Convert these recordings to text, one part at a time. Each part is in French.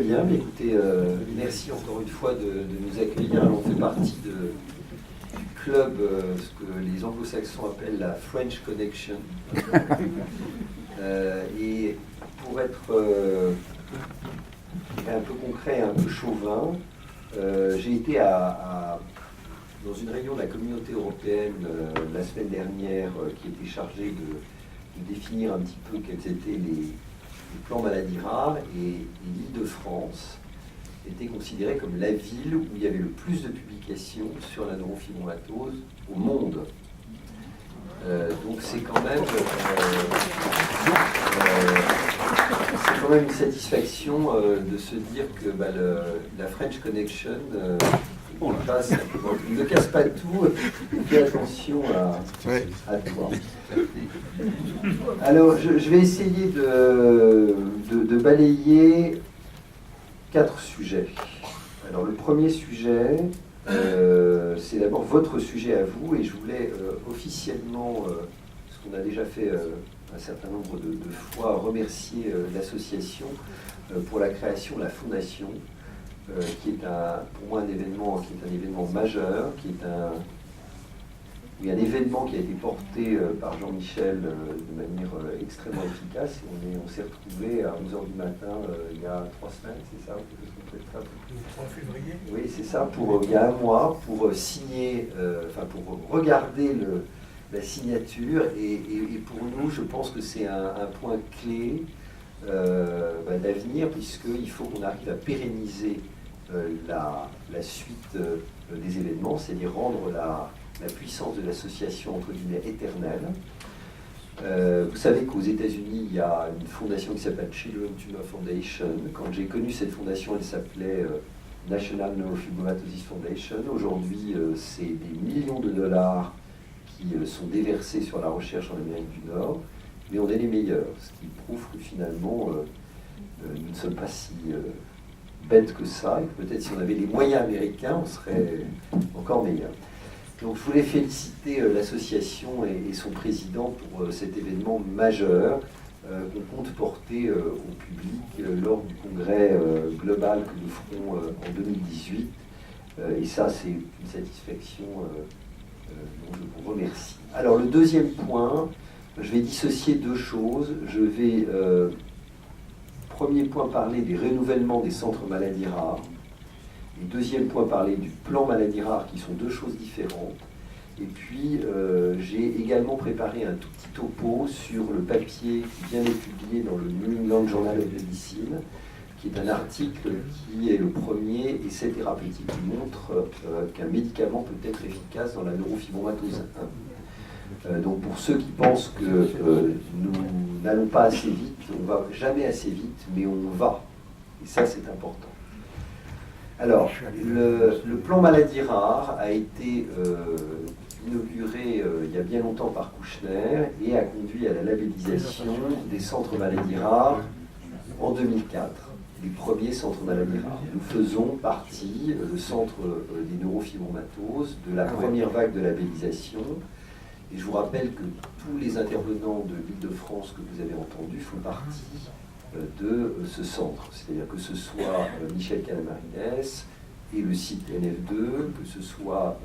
bien, mais écoutez, merci encore une fois de nous accueillir. Alors, on fait partie du club, ce que les anglo-saxons appellent la French Connection. Et pour être un peu concret, un peu chauvin, j'ai été dans une réunion de la communauté européenne la semaine dernière qui était chargée de définir un petit peu quels étaient les plans maladies rares, et l'Île-de-France était considérée comme la ville où il y avait le plus de publications sur la neurofibromatose au monde. Donc c'est quand même une satisfaction de se dire que la French Connection ne casse pas tout, fais attention à toi. Alors je vais essayer de balayer 4 sujets. Alors le premier sujet, c'est d'abord votre sujet à vous, et je voulais officiellement, ce qu'on a déjà fait un certain nombre de fois, remercier l'association pour la création de la fondation, qui est pour moi un événement majeur, qui est un événement qui a été porté par Jean-Michel de manière extrêmement efficace. Et on s'est retrouvés à 11h du matin il y a 3 semaines, c'est ça? Le 3 février. Oui, c'est ça, il y a un mois, pour signer, pour regarder la signature. Et pour nous, je pense que c'est un point clé d'avenir, puisqu'il faut qu'on arrive à pérenniser la suite des événements, c'est-à-dire rendre la puissance de l'association entre guillemets éternelle. Vous savez qu'aux États-Unis, il y a une fondation qui s'appelle Children's Tumor Foundation. Quand j'ai connu cette fondation, elle s'appelait National Neurofibromatosis Foundation. Aujourd'hui, c'est des millions de dollars qui sont déversés sur la recherche en Amérique du Nord, mais on est les meilleurs, ce qui prouve que finalement, nous ne sommes pas si bêtes que ça, et que peut-être si on avait les moyens américains, on serait encore meilleurs. Donc je voulais féliciter l'association et son président pour cet événement majeur qu'on compte porter au public lors du congrès global que nous ferons en 2018. Et ça, c'est une satisfaction dont je vous remercie. Alors le deuxième point, je vais dissocier 2 choses. Je vais, premier point, parler des renouvellements des centres maladies rares. Et deuxième point, parler du plan maladie rare, qui sont 2 choses différentes. Et puis, j'ai également préparé un tout petit topo sur le papier qui vient d'être publié dans le New England Journal of Medicine, qui est un article qui est le premier essai thérapeutique qui montre qu'un médicament peut être efficace dans la neurofibromatose 1. Donc pour ceux qui pensent que nous n'allons pas assez vite, on ne va jamais assez vite, mais on va. Et ça, c'est important. Alors, le plan maladie rare a été inauguré il y a bien longtemps par Kouchner et a conduit à la labellisation des centres maladies rares en 2004, les premiers centres maladies rares. Nous faisons partie, le centre des neurofibromatoses, de la première vague de labellisation. Et je vous rappelle que tous les intervenants de l'Île-de-France que vous avez entendus font partie de ce centre. C'est-à-dire que ce soit Michel Calamarines et le site NF2, que ce soit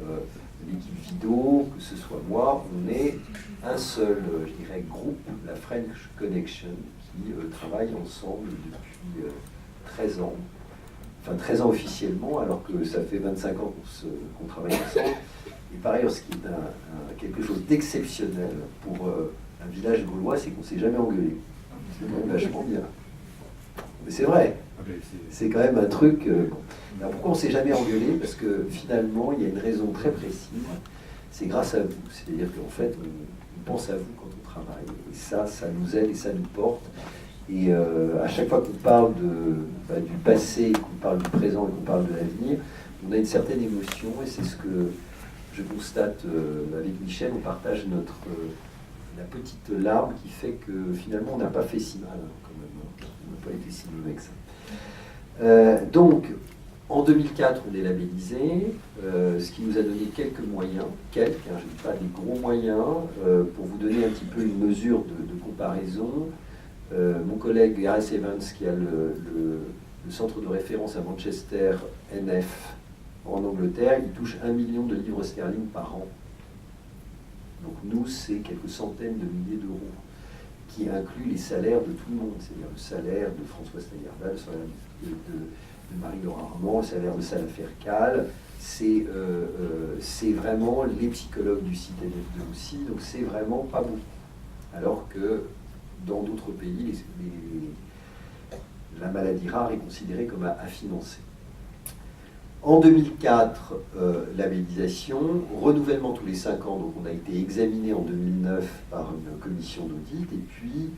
l'équipe Vido, que ce soit moi, on est un seul, je dirais, groupe, la French Connection, qui travaille ensemble depuis 13 ans. Enfin 13 ans officiellement, alors que ça fait 25 ans qu'on travaille ensemble. Et par ailleurs, ce qui est quelque chose d'exceptionnel pour un village gaulois, c'est qu'on ne s'est jamais engueulé. C'est quand même vachement bien. Mais c'est vrai. C'est quand même un truc... Alors pourquoi on ne s'est jamais engueulé? Parce que finalement, il y a une raison très précise. C'est grâce à vous. C'est-à-dire qu'en fait, on pense à vous quand on travaille. Et ça nous aide et ça nous porte. Et à chaque fois qu'on parle du passé, qu'on parle du présent et qu'on parle de l'avenir, on a une certaine émotion, et c'est ce que je constate avec Michel. On partage la petite larme qui fait que finalement on n'a pas fait si mal, quand même. On n'a pas été si mauvais que ça. Donc, en 2004, on est labellisé, ce qui nous a donné quelques moyens, je ne dis pas des gros moyens, pour vous donner un petit peu une mesure de comparaison. Mon collègue Gareth Evans, qui a le le centre de référence à Manchester, NF, en Angleterre, il touche 1 million de livres sterling par an. Donc nous, c'est quelques centaines de milliers d'euros, qui inclut les salaires de tout le monde, c'est-à-dire le salaire de François Staillardal, le salaire de Marie-Laure Armand, le salaire de Salah Fercal, c'est vraiment les psychologues du site NF2 aussi, donc c'est vraiment pas beaucoup. Alors que dans d'autres pays, la maladie rare est considérée comme à financer. En 2004, labellisation, renouvellement tous les 5 ans, donc on a été examiné en 2009 par une commission d'audit, et puis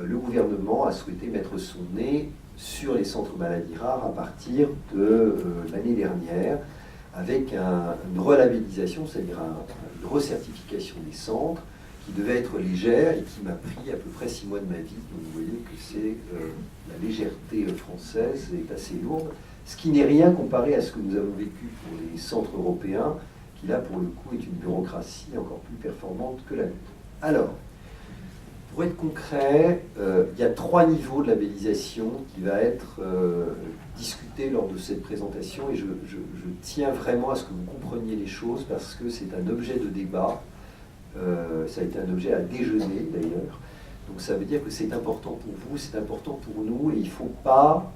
le gouvernement a souhaité mettre son nez sur les centres maladies rares à partir de l'année dernière, avec une relabellisation, c'est-à-dire une recertification des centres, qui devait être légère et qui m'a pris à peu près 6 mois de ma vie. Donc vous voyez que c'est la légèreté française est assez lourde, ce qui n'est rien comparé à ce que nous avons vécu pour les centres européens, qui là pour le coup est une bureaucratie encore plus performante que la nôtre. Alors, pour être concret, il y a 3 niveaux de labellisation qui va être discuté lors de cette présentation, et je tiens vraiment à ce que vous compreniez les choses parce que c'est un objet de débat. Ça a été un objet à déjeuner d'ailleurs, donc ça veut dire que c'est important pour vous, c'est important pour nous, et il ne faut pas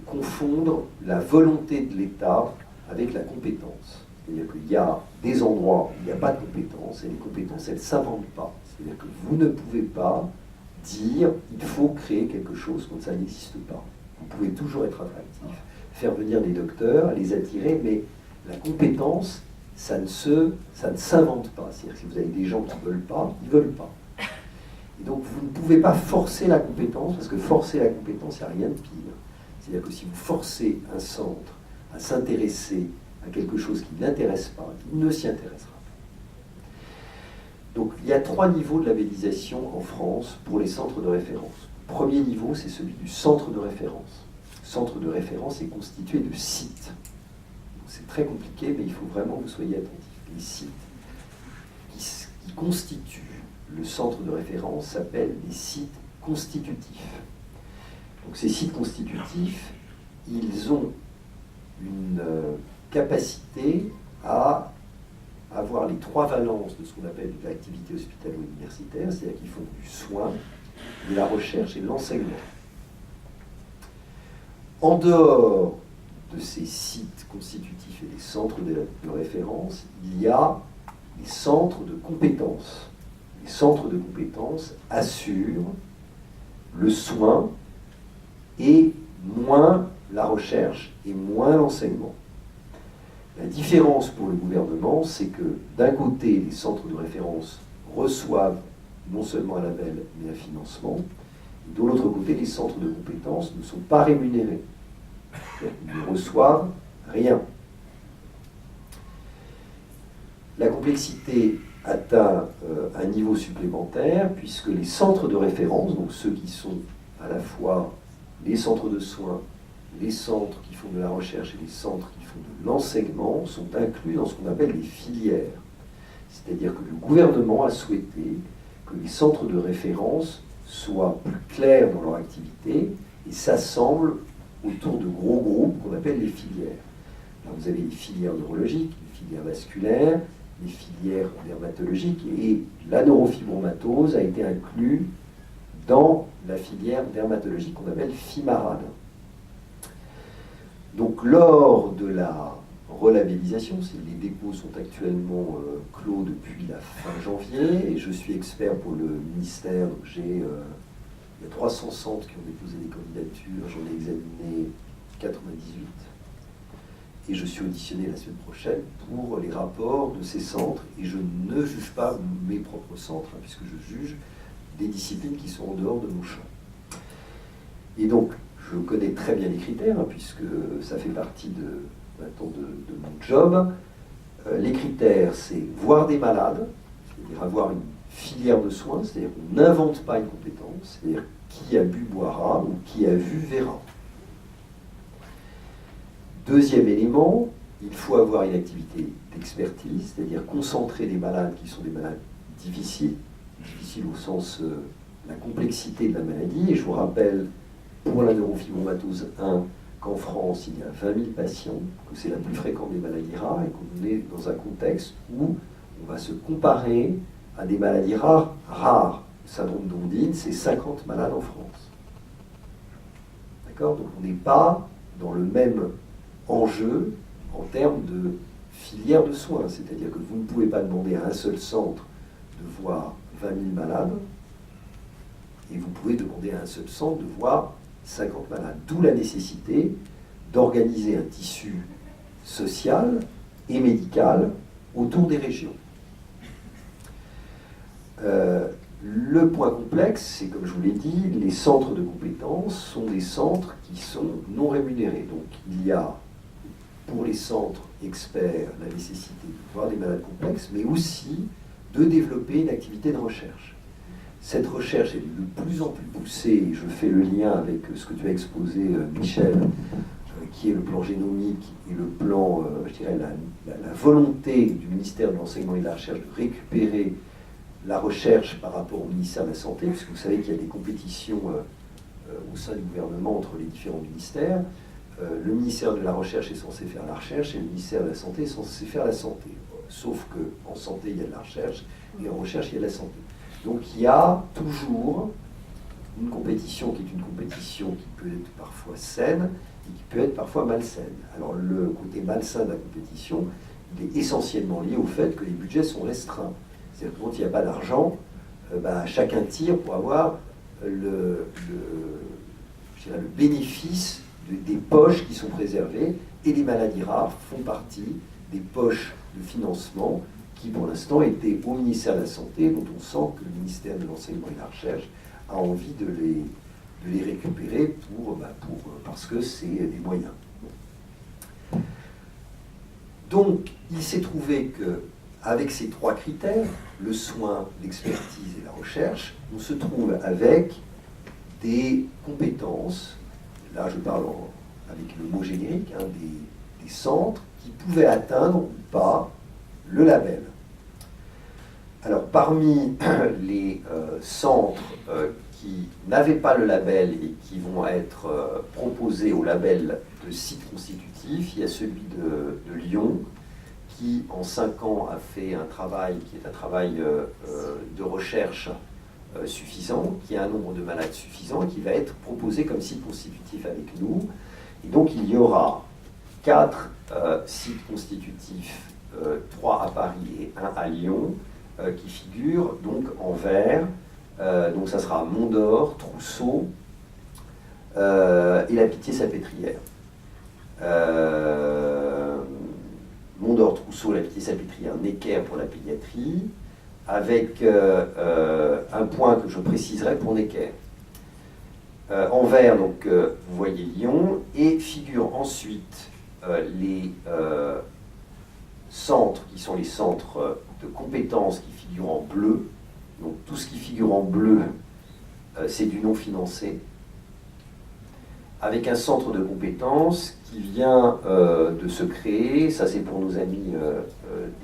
confondre la volonté de l'État avec la compétence. C'est-à-dire qu'il y a des endroits où il n'y a pas de compétence, et les compétences, elles ne s'inventent pas. C'est-à-dire que vous ne pouvez pas dire il faut créer quelque chose quand ça n'existe pas. Vous pouvez toujours être attractif, faire venir des docteurs, les attirer, mais la compétence, ça ne s'invente pas. C'est-à-dire que si vous avez des gens qui ne veulent pas, ils ne veulent pas. Et donc vous ne pouvez pas forcer la compétence, parce que forcer la compétence, il n'y a rien de pire. C'est-à-dire que si vous forcez un centre à s'intéresser à quelque chose qui ne l'intéresse pas, il ne s'y intéressera pas. Donc il y a 3 niveaux de labellisation en France pour les centres de référence. Premier niveau, c'est celui du centre de référence. Le centre de référence est constitué de sites. C'est très compliqué, mais il faut vraiment que vous soyez attentifs. Les sites qui constituent le centre de référence s'appellent des sites constitutifs. Donc ces sites constitutifs, ils ont une capacité à avoir les 3 valences de ce qu'on appelle l'activité hospitalo-universitaire, c'est-à-dire qu'ils font du soin, de la recherche et de l'enseignement. En dehors de ces sites constitutifs et des centres de référence, il y a les centres de compétences. Les centres de compétences assurent le soin et moins la recherche et moins l'enseignement. La différence pour le gouvernement, c'est que d'un côté, les centres de référence reçoivent non seulement un label, mais un financement, et de l'autre côté, les centres de compétences ne sont pas rémunérés. Ils ne reçoivent rien. La complexité atteint un niveau supplémentaire, puisque les centres de référence, donc ceux qui sont à la fois les centres de soins, les centres qui font de la recherche et les centres qui font de l'enseignement, sont inclus dans ce qu'on appelle les filières. C'est-à-dire que le gouvernement a souhaité que les centres de référence soient plus clairs dans leur activité et s'assemblent autour de gros groupes qu'on appelle les filières. Alors vous avez les filières neurologiques, les filières vasculaires, les filières dermatologiques, et la neurofibromatose a été inclue dans la filière dermatologique qu'on appelle FIMARAD. Donc lors de la relabellisation, les dépôts sont actuellement clos depuis la fin janvier, et je suis expert pour le ministère, donc il y a 300 centres qui ont déposé des candidatures, j'en ai examiné 98, et je suis auditionné la semaine prochaine pour les rapports de ces centres, et je ne juge pas mes propres centres, puisque je juge des disciplines qui sont en dehors de mon champ. Et donc, je connais très bien les critères, puisque ça fait partie maintenant de mon job. Les critères, c'est voir des malades, c'est-à-dire avoir une filière de soins, c'est-à-dire qu'on n'invente pas une compétence, c'est-à-dire qui a bu boira ou qui a vu verra. Deuxième élément, il faut avoir une activité d'expertise, c'est-à-dire concentrer des malades qui sont des malades difficiles au sens la complexité de la maladie. Et je vous rappelle pour la neurofibromatose 1 qu'en France, il y a 20 000 patients, que c'est la plus fréquente des maladies rares et qu'on est dans un contexte où on va se comparer à des maladies rares. Le syndrome d'Ondine, c'est 50 malades en France. D'accord? Donc on n'est pas dans le même enjeu en termes de filière de soins. C'est-à-dire que vous ne pouvez pas demander à un seul centre de voir 20 000 malades et vous pouvez demander à un seul centre de voir 50 malades. D'où la nécessité d'organiser un tissu social et médical autour des régions. Le point complexe, c'est comme je vous l'ai dit, les centres de compétences sont des centres qui sont non rémunérés. Donc il y a pour les centres experts la nécessité de voir des malades complexes, mais aussi de développer une activité de recherche. Cette recherche est de plus en plus poussée, et je fais le lien avec ce que tu as exposé, Michel, qui est le plan génomique et le plan, je dirais, la volonté du ministère de l'Enseignement et de la Recherche de récupérer la recherche par rapport au ministère de la Santé, puisque vous savez qu'il y a des compétitions au sein du gouvernement entre les différents ministères. Le ministère de la Recherche est censé faire la recherche et le ministère de la Santé est censé faire la santé. Sauf qu'en santé, il y a de la recherche et en recherche, il y a de la santé. Donc il y a toujours une compétition qui est une compétition qui peut être parfois saine et qui peut être parfois malsaine. Alors le côté malsain de la compétition, il est essentiellement lié au fait que les budgets sont restreints. C'est-à-dire que quand il n'y a pas d'argent, chacun tire pour avoir le bénéfice des poches qui sont préservées, et les maladies rares font partie des poches de financement qui, pour l'instant, étaient au ministère de la Santé, dont on sent que le ministère de l'Enseignement et de la Recherche a envie de les récupérer parce que c'est des moyens. Donc, il s'est trouvé que avec ces trois critères, le soin, l'expertise et la recherche, on se trouve avec des compétences, là je parle avec le mot générique, des centres qui pouvaient atteindre ou pas le label. Alors parmi les centres qui n'avaient pas le label et qui vont être proposés au label de site constitutif, il y a celui de Lyon, qui en 5 ans a fait un travail qui est un travail de recherche suffisant, qui a un nombre de malades suffisant et qui va être proposé comme site constitutif avec nous. Et donc il y aura 4 sites constitutifs, 3 à Paris et 1 à Lyon, qui figurent donc en vert. Donc ça sera Mont-d'Or, Trousseau et la Pitié-Salpêtrière. Mont-d'Or, Trousseau, la Pitié-Salpêtrière, Necker pour la pédiatrie, avec un point que je préciserai pour Necker. En vert, donc, vous voyez Lyon, et figurent ensuite les centres qui sont les centres de compétences qui figurent en bleu. Donc tout ce qui figure en bleu, c'est du non financé, avec un centre de compétences qui vient de se créer, ça c'est pour nos amis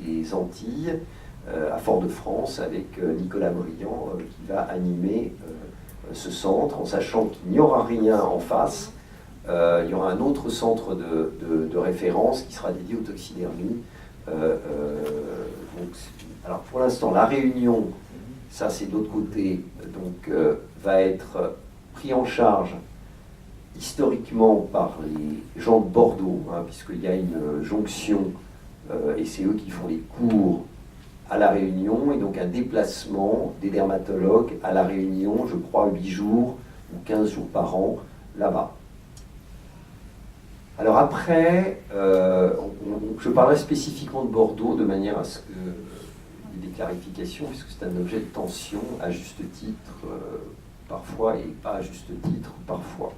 des Antilles, à Fort-de-France, avec Nicolas Briand qui va animer ce centre, en sachant qu'il n'y aura rien en face. Il y aura un autre centre de référence qui sera dédié aux toxidermies. Alors pour l'instant, la Réunion, ça c'est de l'autre côté, donc va être pris en charge historiquement par les gens de Bordeaux, puisqu'il y a une jonction, et c'est eux qui font les cours à La Réunion, et donc un déplacement des dermatologues à La Réunion, je crois 8 jours ou 15 jours par an, là-bas. Alors après, je parlerai spécifiquement de Bordeaux de manière à ce qu'il y ait des clarifications, puisque c'est un objet de tension à juste titre parfois et pas à juste titre parfois.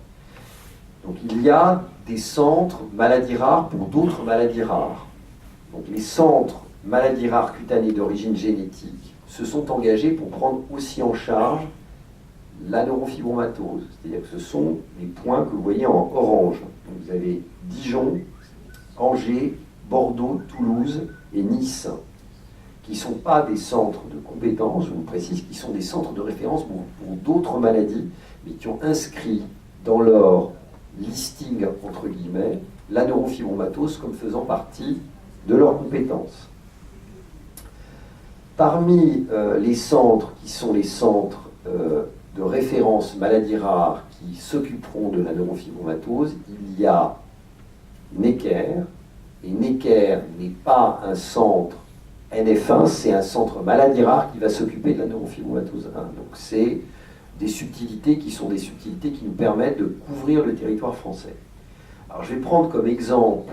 Donc il y a des centres maladies rares pour d'autres maladies rares. Donc les centres maladies rares cutanées d'origine génétique se sont engagés pour prendre aussi en charge la neurofibromatose. C'est-à-dire que ce sont les points que vous voyez en orange. Donc vous avez Dijon, Angers, Bordeaux, Toulouse et Nice, qui ne sont pas des centres de compétences, je vous précise, qui sont des centres de référence pour d'autres maladies, mais qui ont inscrit dans leur listing, entre guillemets, la neurofibromatose comme faisant partie de leurs compétences. Parmi les centres qui sont les centres de référence maladies rares qui s'occuperont de la neurofibromatose, il y a Necker, et Necker n'est pas un centre NF1, c'est un centre maladies rares qui va s'occuper de la neurofibromatose 1. Donc c'est des subtilités qui sont des subtilités qui nous permettent de couvrir le territoire français. Alors je vais prendre comme exemple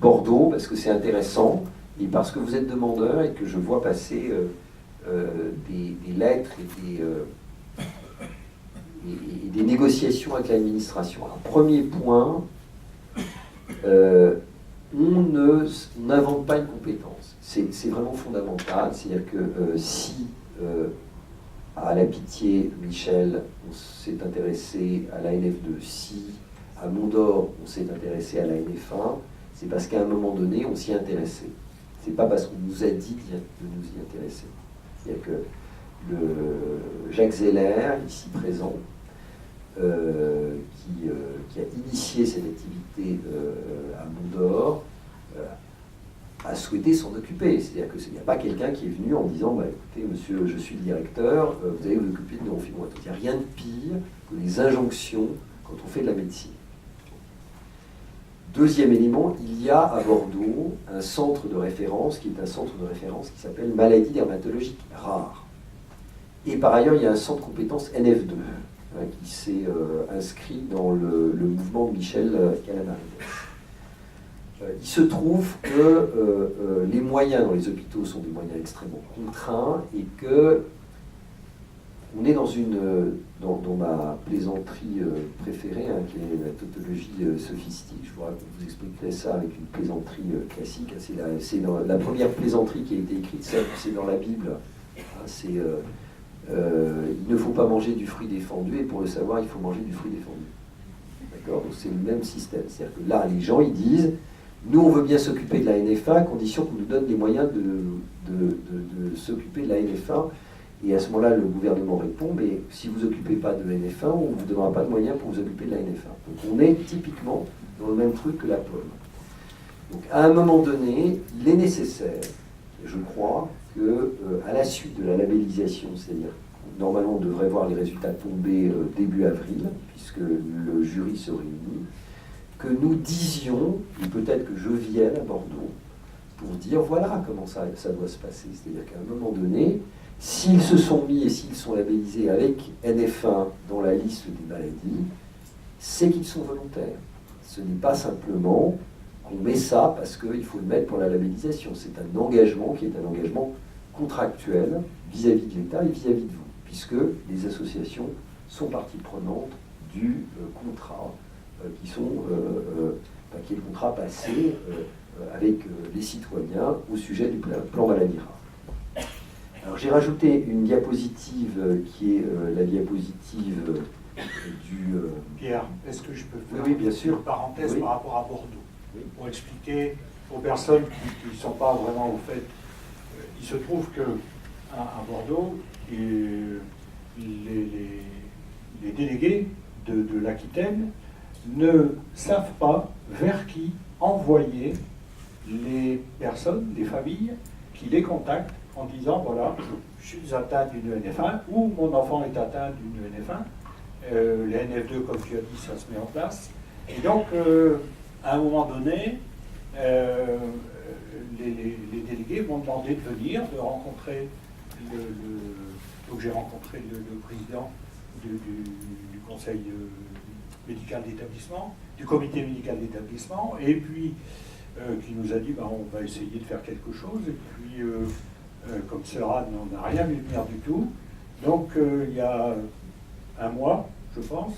Bordeaux, parce que c'est intéressant, et parce que vous êtes demandeur et que je vois passer des lettres et des négociations avec l'administration. Alors premier point, on n'invente pas une compétence. C'est vraiment fondamental. C'est-à-dire que si à la Pitié, Michel, on s'est intéressé à la NF2, si à Mondor, on s'est intéressé à la NF1, c'est parce qu'à un moment donné, on s'y intéressait. C'est pas parce qu'on nous a dit de nous y intéresser. C'est-à-dire que Jacques Zeller, ici présent, qui a initié cette activité à Mondor, a souhaité s'en occuper. C'est-à-dire qu'il n'y a pas quelqu'un qui est venu en disant bah, écoutez, monsieur, je suis le directeur, vous allez vous occuper de neurofibromatose. Il n'y a rien de pire que les injonctions quand on fait de la médecine. Deuxième élément, il y a à Bordeaux un centre de référence qui est un centre de référence qui s'appelle maladies dermatologiques rares. Et par ailleurs, il y a un centre de compétences NF2 qui s'est inscrit dans le mouvement de Michel Calamares. Il se trouve que les moyens dans les hôpitaux sont des moyens extrêmement contraints et que on est dans ma plaisanterie préférée, qui est la tautologie sophistique. Je vous expliquerai ça avec une plaisanterie classique. C'est la première plaisanterie qui a été écrite, c'est dans la Bible. Il ne faut pas manger du fruit défendu, et pour le savoir, il faut manger du fruit défendu. D'accord ? Donc c'est le même système. C'est-à-dire que là, les gens, ils disent, nous, on veut bien s'occuper de la NF1 à condition qu'on nous donne les moyens de s'occuper de la NF1. Et à ce moment-là, le gouvernement répond, mais si vous ne vous occupez pas de NF1, on ne vous donnera pas de moyens pour vous occuper de la NF1. Donc on est typiquement dans le même truc que la pomme. Donc à un moment donné, il est nécessaire, je crois, qu'à la suite de la labellisation, c'est-à-dire normalement on devrait voir les résultats tomber début avril, puisque le jury se réunit, que nous disions, et peut-être que je vienne à Bordeaux, pour dire voilà comment ça doit se passer. C'est-à-dire qu'à un moment donné, s'ils se sont mis et s'ils sont labellisés avec NF1 dans la liste des maladies, c'est qu'ils sont volontaires. Ce n'est pas simplement qu'on met ça parce qu'il faut le mettre pour la labellisation. C'est un engagement qui est un engagement contractuel vis-à-vis de l'État et vis-à-vis de vous, puisque les associations sont partie prenante du contrat, qui est le contrat passé avec les citoyens au sujet du plan maladie rare. Alors j'ai rajouté une diapositive qui est la diapositive du... Pierre, est-ce que je peux faire oui, bien sûr. une parenthèse Oui. par rapport à Bordeaux, Oui. pour expliquer aux personnes qui ne sont pas vraiment au fait. Il se trouve qu'à Bordeaux, les délégués de l'Aquitaine ne savent pas vers qui envoyer les personnes, les familles qui les contactent en disant voilà, je suis atteint d'une NF1 ou mon enfant est atteint d'une NF1. Les NF2, comme tu as dit, ça se met en place. Et donc, à un moment donné, les délégués m'ont demandé de venir, de rencontrer donc j'ai rencontré le président du conseil médical d'établissement, du comité médical d'établissement, et puis qui nous a dit on va essayer de faire quelque chose, et puis comme cela n'en a rien vu venir du tout. Donc il y a un mois, je pense,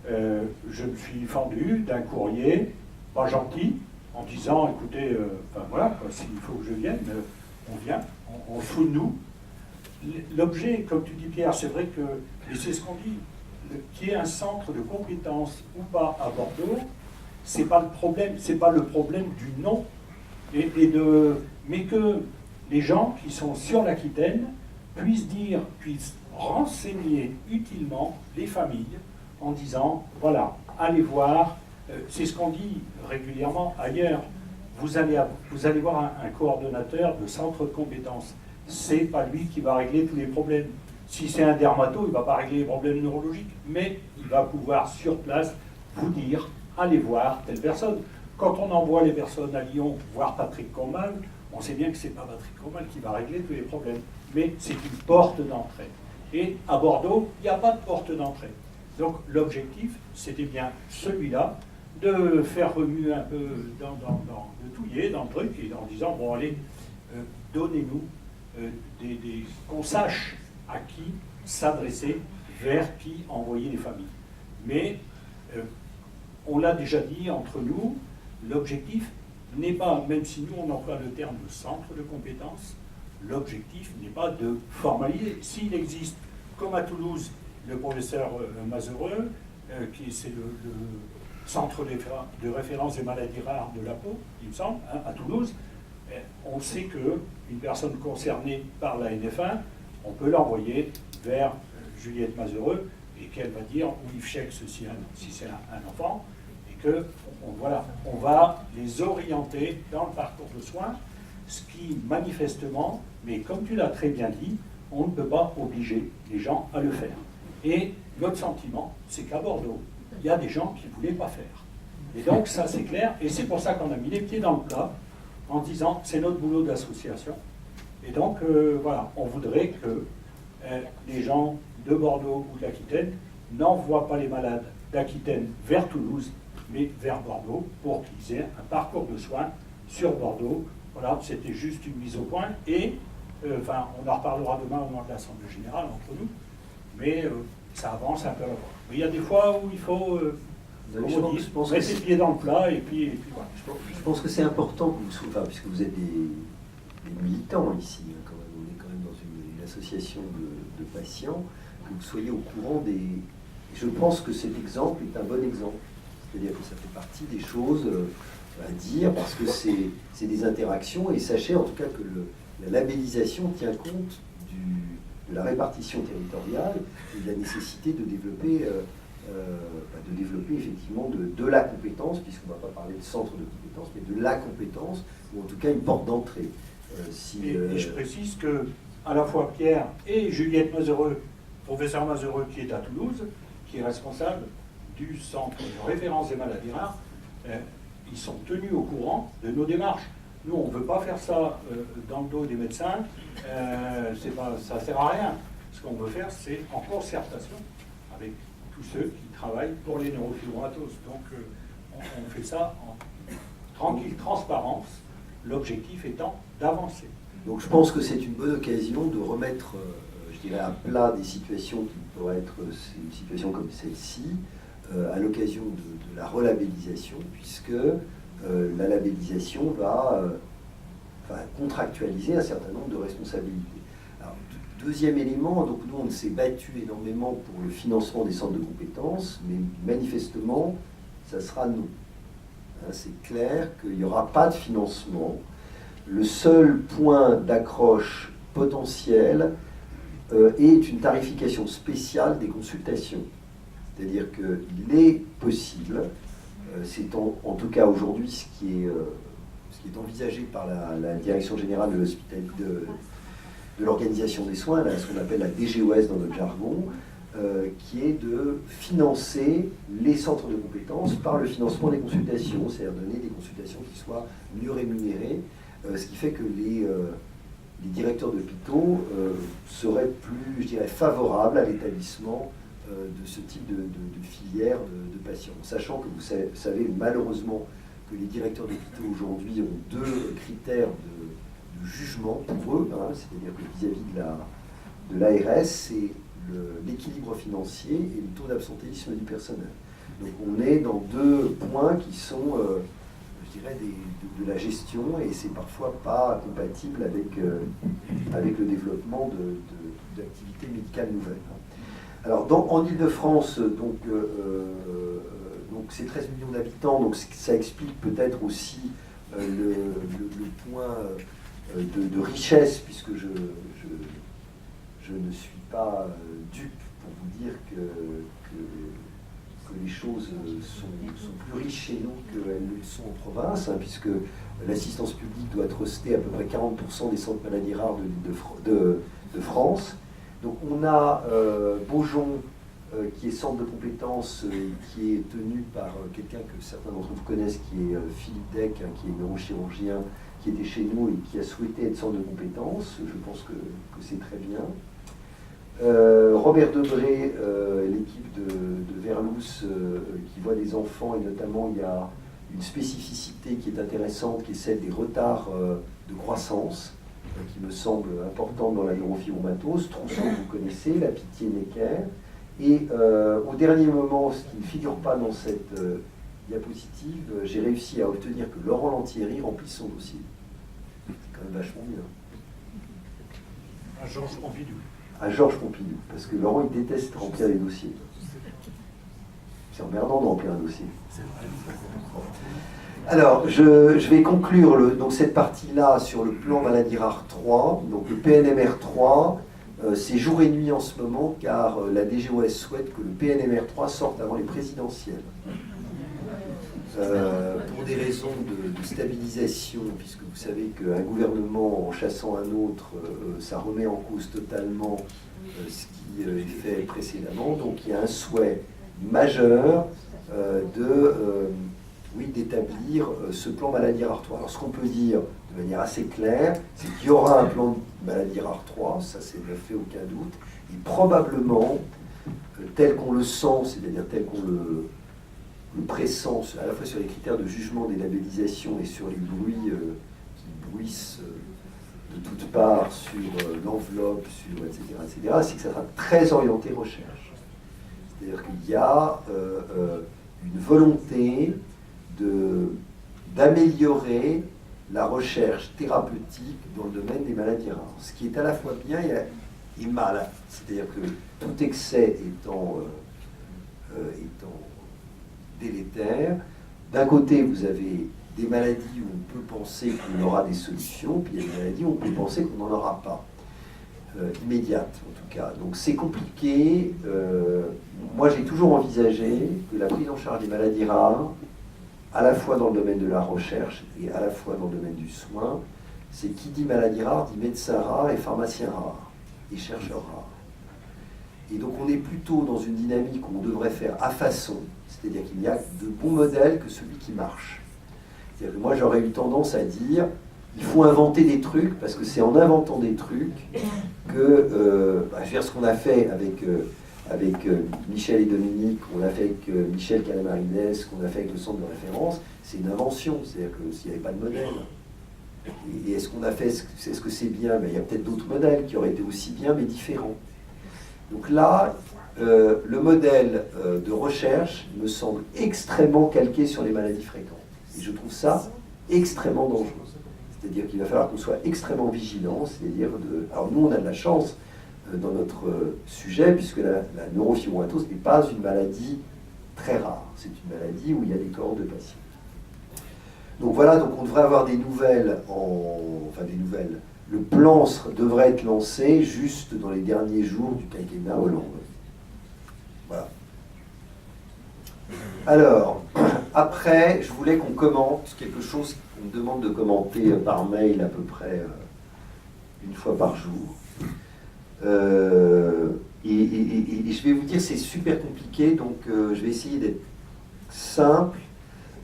je me suis fendu d'un courrier pas gentil en disant écoutez, voilà, s'il faut que je vienne, on vient, on se fout de nous. L'objet, comme tu dis Pierre, c'est vrai que, et c'est ce qu'on dit, qu'il y ait un centre de compétences ou pas à Bordeaux, c'est pas le problème du nom, mais que les gens qui sont sur l'Aquitaine puissent renseigner utilement les familles en disant, voilà, allez voir, c'est ce qu'on dit régulièrement ailleurs, vous allez voir un coordonnateur de centre de compétences. C'est pas lui qui va régler tous les problèmes. Si c'est un dermato, il ne va pas régler les problèmes neurologiques, mais il va pouvoir sur place vous dire, allez voir telle personne. Quand on envoie les personnes à Lyon voir Patrick Combal, on sait bien que ce n'est pas Patrick Combal qui va régler tous les problèmes, mais c'est une porte d'entrée. Et à Bordeaux, il n'y a pas de porte d'entrée. Donc l'objectif, c'était bien celui-là, de faire remuer un peu, de touiller dans le truc, et en disant, bon allez, donnez-nous qu'on sache à qui s'adresser, vers qui envoyer les familles. Mais on l'a déjà dit entre nous, l'objectif n'est pas, même si nous on emploie le terme de centre de compétences, l'objectif n'est pas de formaliser. S'il existe, comme à Toulouse, le professeur Mazereux, qui c'est le centre de référence des maladies rares de la peau, il me semble, hein, à Toulouse, on sait qu'une personne concernée par la NF1, on peut l'envoyer vers Juliette Mazereux et qu'elle va dire ou Yves Check si c'est un enfant, et que voilà, on va les orienter dans le parcours de soins, ce qui manifestement, mais comme tu l'as très bien dit, on ne peut pas obliger les gens à le faire. Et notre sentiment, c'est qu'à Bordeaux, il y a des gens qui ne voulaient pas faire. Et donc ça c'est clair, et c'est pour ça qu'on a mis les pieds dans le plat, en disant c'est notre boulot d'association. Et donc voilà, on voudrait que les gens de Bordeaux ou de l'Aquitaine n'envoient pas les malades d'Aquitaine vers Toulouse, mais vers Bordeaux, pour qu'ils aient un parcours de soins sur Bordeaux. Voilà, c'était juste une mise au point, et enfin, on en reparlera demain au moment de l'Assemblée Générale entre nous, mais ça avance un peu à la fois. Mais il y a des fois où il faut mettre les pieds dans le plat, et puis voilà. Je pense que c'est important que vous, enfin, puisque vous êtes des militants ici, hein, quand même, on est quand même dans une association de patients, que vous soyez au courant des... Je pense que cet exemple est un bon exemple. C'est-à-dire que ça fait partie des choses à dire, parce que c'est des interactions, et sachez en tout cas que la labellisation tient compte de la répartition territoriale et de la nécessité de développer effectivement de la compétence, puisqu'on ne va pas parler de centre de compétence, mais de la compétence, ou en tout cas une porte d'entrée. Et je précise que à la fois Pierre et Juliette Mazereux, professeur Mazereux qui est à Toulouse, qui est responsable du centre de référence des maladies rares, ils sont tenus au courant de nos démarches. Nous, on ne veut pas faire ça dans le dos des médecins, ça ne sert à rien. Ce qu'on veut faire, c'est en concertation avec tous ceux qui travaillent pour les neurofibromatoses. Donc, on fait ça en tranquille transparence, l'objectif étant d'avancer. Donc, je pense que c'est une bonne occasion de remettre, je dirais, à plat des situations qui pourraient être une situation comme celle-ci, à l'occasion de la relabellisation, puisque la labellisation va contractualiser un certain nombre de responsabilités. Alors, deuxième élément, donc nous on s'est battu énormément pour le financement des centres de compétences, mais manifestement, ça sera non. Hein, c'est clair qu'il n'y aura pas de financement. Le seul point d'accroche potentiel est une tarification spéciale des consultations. C'est-à-dire qu'il est possible, c'est en tout cas aujourd'hui ce qui est envisagé par la Direction Générale de l'Organisation des Soins, ce qu'on appelle la DGOS dans notre jargon, qui est de financer les centres de compétences par le financement des consultations, c'est-à-dire donner des consultations qui soient mieux rémunérées, ce qui fait que les directeurs d'hôpitaux seraient plus, je dirais, favorables à l'établissement de ce type de filière de patients. Sachant que vous savez malheureusement que les directeurs d'hôpitaux aujourd'hui ont deux critères de jugement pour eux, hein, c'est-à-dire que vis-à-vis de l'ARS, c'est l'équilibre financier et le taux d'absentéisme du personnel. Donc on est dans deux points qui sont, je dirais, de la gestion, et c'est parfois pas compatible avec le développement d'activités médicales nouvelles. Alors en Ile-de-France, donc c'est 13 millions d'habitants, donc ça explique peut-être aussi le point de richesse, puisque je ne suis pas dupe pour vous dire que choses sont plus riches chez nous qu'elles le sont en province, hein, puisque l'assistance publique doit truster à peu près 40% des centres maladies rares de France. Donc on a Beaujon, qui est centre de compétences, qui est tenu par quelqu'un que certains d'entre vous connaissent, qui est Philippe Deck, hein, qui est neurochirurgien, qui était chez nous et qui a souhaité être centre de compétences. Je pense que c'est très bien. Robert Debré, l'équipe de Verlousse, qui voit des enfants, et notamment il y a une spécificité qui est intéressante, qui est celle des retards de croissance, qui me semble importante dans la neurofibromatose. Trousseau, vous connaissez, la Pitié-Necker. Et au dernier moment, ce qui ne figure pas dans cette diapositive, j'ai réussi à obtenir que Laurent Lantieri remplisse son dossier. C'est quand même vachement bien. À Georges Pompidou. À Georges Pompidou, parce que Laurent, il déteste remplir les dossiers. C'est emmerdant de remplir un dossier. Alors, je vais conclure donc cette partie-là sur le plan maladie rare 3. Donc le PNMR 3, c'est jour et nuit en ce moment, car la DGOS souhaite que le PNMR 3 sorte avant les présidentielles. Pour des raisons de stabilisation, puisque vous savez qu'un gouvernement, en chassant un autre, ça remet en cause totalement ce qui est fait précédemment. Donc il y a un souhait majeur d'établir ce plan maladie rare 3. Alors ce qu'on peut dire de manière assez claire, c'est qu'il y aura un plan de maladie rare 3, ça ne fait aucun doute, et probablement, tel qu'on le sent, c'est-à-dire tel qu'on le pressent, à la fois sur les critères de jugement des labellisations et sur les bruits qui bruissent de toutes parts sur l'enveloppe, sur etc., c'est que ça sera très orienté recherche. C'est-à-dire qu'il y a une volonté d'améliorer la recherche thérapeutique dans le domaine des maladies rares. Ce qui est à la fois bien et mal. C'est-à-dire que tout excès étant délétère, d'un côté vous avez des maladies où on peut penser qu'on aura des solutions, puis il y a des maladies où on peut penser qu'on n'en aura pas. Immédiate en tout cas. Donc c'est compliqué. Moi j'ai toujours envisagé que la prise en charge des maladies rares, à la fois dans le domaine de la recherche et à la fois dans le domaine du soin, c'est qui dit maladie rare dit médecin rare et pharmacien rare et chercheur rare. Et donc on est plutôt dans une dynamique où on devrait faire à façon, c'est-à-dire qu'il n'y a de bons modèles que celui qui marche. C'est-à-dire que moi j'aurais eu tendance à dire il faut inventer des trucs, parce que c'est en inventant des trucs que, je veux dire, ce qu'on a fait avec Michel et Dominique, qu'on a fait avec Michel Calamarinès, qu'on a fait avec le centre de référence, c'est une invention, c'est-à-dire que s'il n'y avait pas de modèle. Et est-ce qu'on a fait, est-ce que c'est bien? Il y a peut-être d'autres modèles qui auraient été aussi bien, mais différents. Donc là, le modèle de recherche me semble extrêmement calqué sur les maladies fréquentes. Et je trouve ça extrêmement dangereux. C'est-à-dire qu'il va falloir qu'on soit extrêmement vigilant, c'est-à-dire Alors nous, on a de la chance dans notre sujet, puisque la neurofibromatose n'est pas une maladie très rare. C'est une maladie où il y a des cohortes de patients. Donc voilà, donc on devrait avoir des nouvelles, des nouvelles. Le plan devrait être lancé juste dans les derniers jours du quinquennat Hollande. Voilà. Alors, après, je voulais qu'on commente quelque chose qu'on me demande de commenter par mail à peu près une fois par jour. Et je vais vous dire, c'est super compliqué, donc je vais essayer d'être simple,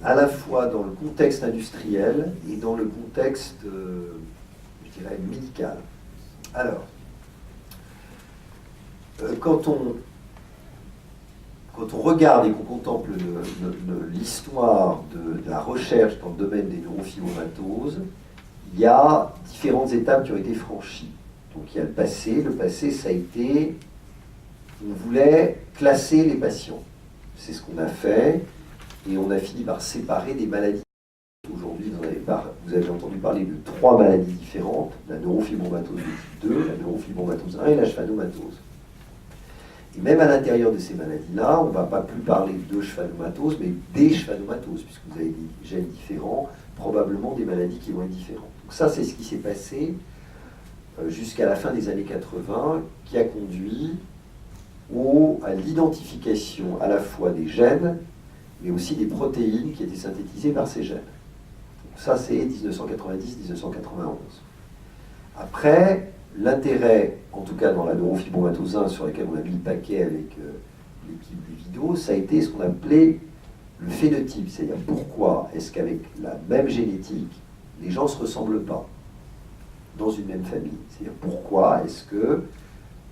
à la fois dans le contexte industriel et dans le contexte, je dirais, médical. Alors, quand on regarde et qu'on contemple l'histoire de la recherche dans le domaine des neurofibromatoses, il y a différentes étapes qui ont été franchies. Donc il y a le passé. Le passé, ça a été, on voulait classer les patients. C'est ce qu'on a fait, et on a fini par séparer des maladies. Aujourd'hui, vous avez entendu parler de 3 maladies différentes, la neurofibromatose de type 2, la neurofibromatose 1 et la schwannomatose. Et même à l'intérieur de ces maladies-là, on ne va pas plus parler de schwannomatose, mais des schwannomatoses, puisque vous avez des gènes différents, probablement des maladies qui vont être différentes. Donc ça, c'est ce qui s'est passé jusqu'à la fin des années 80, qui a conduit à l'identification à la fois des gènes, mais aussi des protéines qui étaient synthétisées par ces gènes. Donc ça, c'est 1990-1991. Après, l'intérêt, en tout cas dans la neurofibromatose 1, sur laquelle on a mis le paquet avec l'équipe du Vido, ça a été ce qu'on appelait le phénotype, c'est-à-dire pourquoi est-ce qu'avec la même génétique, les gens ne se ressemblent pas dans une même famille. C'est-à-dire pourquoi est-ce que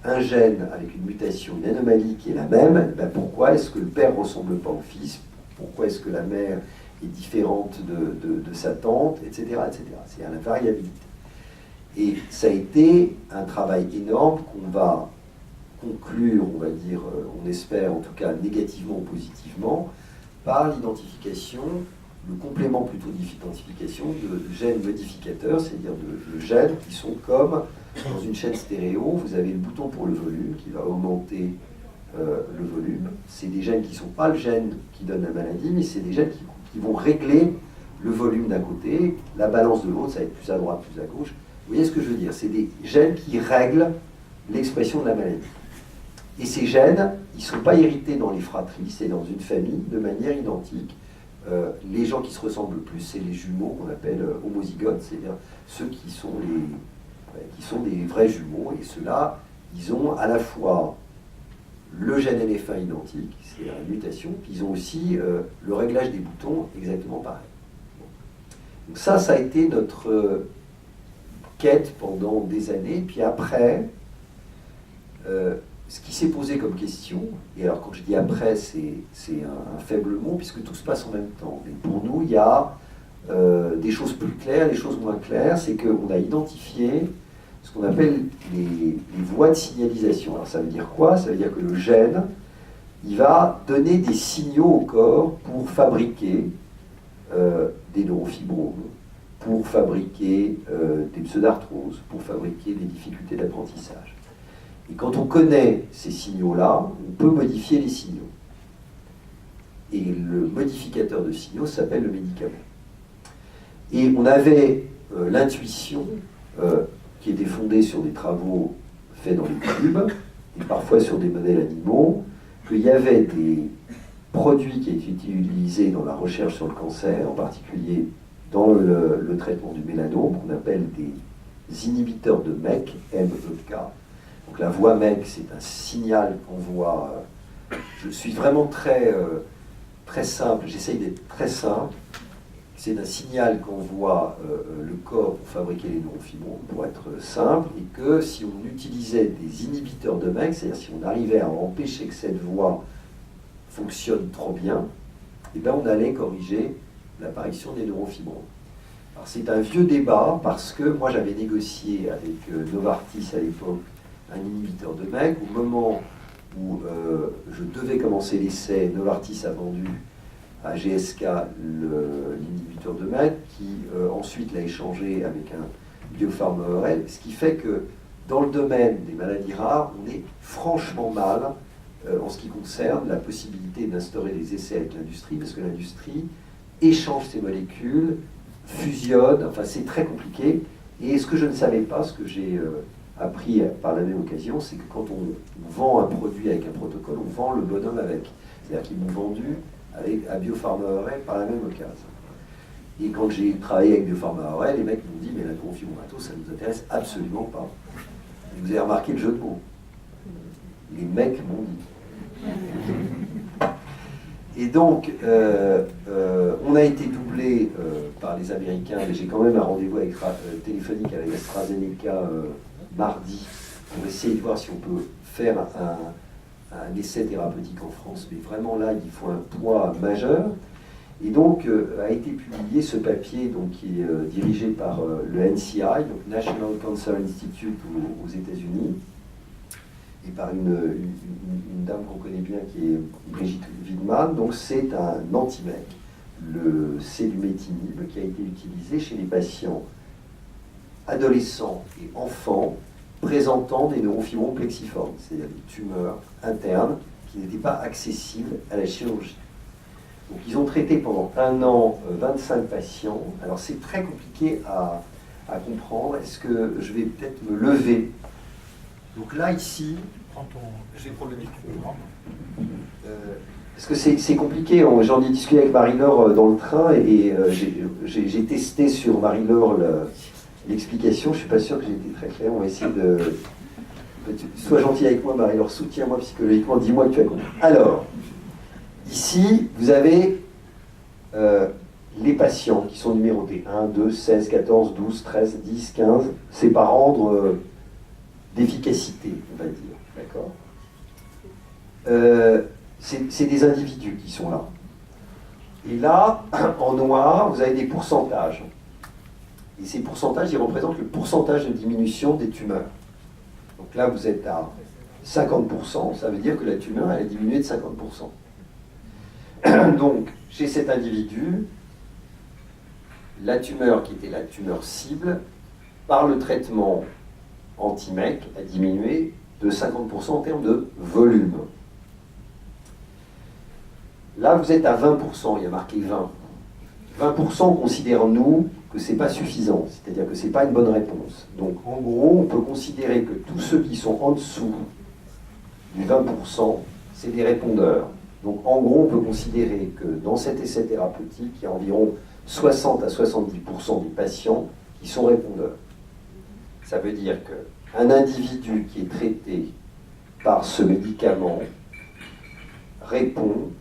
un gène avec une mutation, une anomalie qui est la même, ben pourquoi est-ce que le père ne ressemble pas au fils, pourquoi est-ce que la mère est différente de sa tante, etc. etc. C'est à la variabilité. Et ça a été un travail énorme qu'on va conclure, on va dire, on espère en tout cas négativement ou positivement, par l'identification, le complément plutôt d'identification de gènes modificateurs, c'est-à-dire de gènes qui sont comme dans une chaîne stéréo, vous avez le bouton pour le volume qui va augmenter le volume. C'est des gènes qui ne sont pas le gène qui donne la maladie, mais c'est des gènes qui vont régler le volume d'un côté, la balance de l'autre, ça va être plus à droite, plus à gauche. Vous voyez ce que je veux dire? C'est des gènes qui règlent l'expression de la maladie. Et ces gènes, ils ne sont pas hérités dans les fratries, c'est dans une famille de manière identique. Les gens qui se ressemblent le plus, c'est les jumeaux qu'on appelle homozygotes, c'est-à-dire ceux qui sont des vrais jumeaux. Et ceux-là, ils ont à la fois le gène NF1 identique, c'est la mutation, puis ils ont aussi le réglage des boutons exactement pareil. Donc ça a été notre quête pendant des années. Puis après, ce qui s'est posé comme question, et alors quand je dis après, c'est un faible mot, puisque tout se passe en même temps. Mais pour nous, il y a des choses plus claires, des choses moins claires, c'est qu'on a identifié ce qu'on appelle les voies de signalisation. Alors ça veut dire quoi? Ça veut dire que le gène, il va donner des signaux au corps pour fabriquer des neurofibromes, pour fabriquer des pseudarthroses, pour fabriquer des difficultés d'apprentissage. Et quand on connaît ces signaux-là, on peut modifier les signaux. Et le modificateur de signaux s'appelle le médicament. Et on avait l'intuition, qui était fondée sur des travaux faits dans les tubes, et parfois sur des modèles animaux, qu'il y avait des produits qui étaient utilisés dans la recherche sur le cancer, en particulier dans le traitement du mélanome, qu'on appelle des inhibiteurs de MEK, M-E-K. Donc la voie MEK, c'est un signal qu'envoie... je suis vraiment très simple, j'essaye d'être très simple. C'est un signal qu'envoie le corps pour fabriquer les neurofibromes, pour être simple, et que si on utilisait des inhibiteurs de MEK, c'est-à-dire si on arrivait à empêcher que cette voie fonctionne trop bien, eh bien on allait corriger l'apparition des neurofibromes. Alors c'est un vieux débat, parce que moi j'avais négocié avec Novartis à l'époque un inhibiteur de MEK. Au moment où je devais commencer l'essai, Novartis a vendu à GSK l'inhibiteur de MEK, qui ensuite l'a échangé avec un biopharma ERL, ce qui fait que dans le domaine des maladies rares, on est franchement mal en ce qui concerne la possibilité d'instaurer des essais avec l'industrie, parce que l'industrie échange ses molécules, fusionne, enfin c'est très compliqué. Et ce que je ne savais pas, ce que j'ai appris par la même occasion, c'est que quand on vend un produit avec un protocole, on vend le bonhomme avec. C'est-à-dire qu'ils m'ont vendu à Biopharma ERL par la même occasion. Et quand j'ai travaillé avec Biopharma ERL, les mecs m'ont dit, mais la neurofibromatose, ça ne nous intéresse absolument pas. Et vous avez remarqué le jeu de mots. Les mecs m'ont dit. Et donc, on a été doublé par les Américains, mais j'ai quand même un rendez-vous téléphonique avec AstraZeneca mardi pour essayer de voir si on peut faire un essai thérapeutique en France. Mais vraiment là, il faut un poids majeur. Et donc, a été publié ce papier donc, qui est dirigé par le NCI, donc National Cancer Institute aux États-Unis, et par une dame qu'on connaît bien qui est Brigitte Widman. Donc c'est un anti-MEK, le célumétinib, qui a été utilisé chez les patients adolescents et enfants présentant des neurofibromes plexiformes, c'est-à-dire des tumeurs internes qui n'étaient pas accessibles à la chirurgie. Donc ils ont traité pendant 1 an 25 patients. Alors c'est très compliqué à comprendre. Est-ce que je vais peut-être me lever Donc là, ici, Je vais prendre le micro. parce que c'est compliqué, j'en ai discuté avec Marie-Laure dans le train et j'ai testé sur Marie-Laure l'explication, je ne suis pas sûr que j'ai été très clair, on va essayer de... Sois gentil avec moi Marie-Laure, soutiens-moi psychologiquement, dis-moi que tu as compris. Alors, ici, vous avez les patients qui sont numérotés, 1, 2, 16, 14, 12, 13, 10, 15, c'est par ordre d'efficacité, on va dire, d'accord c'est des individus qui sont là. Et là, en noir, vous avez des pourcentages. Et ces pourcentages, ils représentent le pourcentage de diminution des tumeurs. Donc là, vous êtes à 50%, ça veut dire que la tumeur, elle a diminué de 50%. Donc, chez cet individu, la tumeur qui était la tumeur cible, par le traitement anti-MEC, a diminué de 50% en termes de volume. Là, vous êtes à 20%, il y a marqué 20. 20%, considérons-nous que ce n'est pas suffisant, c'est-à-dire que ce n'est pas une bonne réponse. Donc, en gros, on peut considérer que tous ceux qui sont en dessous du 20%, c'est des répondeurs. Donc, en gros, on peut considérer que dans cet essai thérapeutique, il y a environ 60 à 70% des patients qui sont répondeurs. Ça veut dire qu'un individu qui est traité par ce médicament répond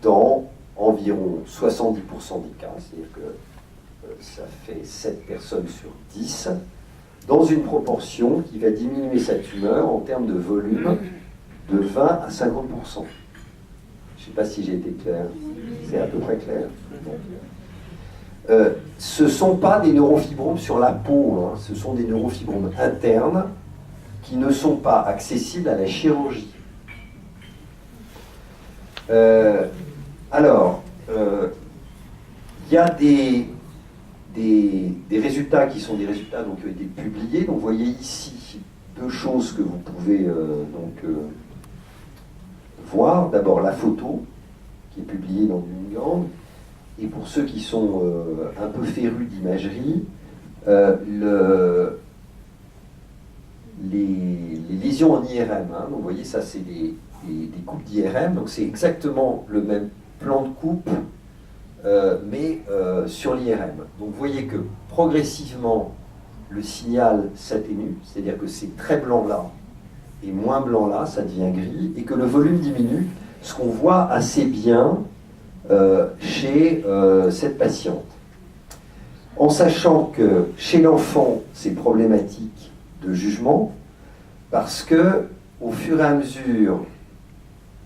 dans environ 70% des cas, c'est-à-dire que ça fait 7 personnes sur 10, dans une proportion qui va diminuer sa tumeur en termes de volume de 20 à 50%. Je ne sais pas si j'ai été clair, c'est à peu près clair. Ce ne sont pas des neurofibromes sur la peau, hein, ce sont des neurofibromes internes qui ne sont pas accessibles à la chirurgie. Alors, il y a des résultats qui sont des résultats donc, qui ont été publiés. Donc, vous voyez ici deux choses que vous pouvez voir. D'abord, la photo qui est publiée dans New England. Et pour ceux qui sont un peu férus d'imagerie, les lésions en IRM. Hein, donc, vous voyez, ça, c'est des coupes d'IRM. Donc, c'est exactement le même plan de coupe, mais sur l'IRM. Donc vous voyez que progressivement, le signal s'atténue, c'est-à-dire que c'est très blanc là, et moins blanc là, ça devient gris, et que le volume diminue, ce qu'on voit assez bien chez cette patiente. En sachant que chez l'enfant, c'est problématique de jugement, parce que au fur et à mesure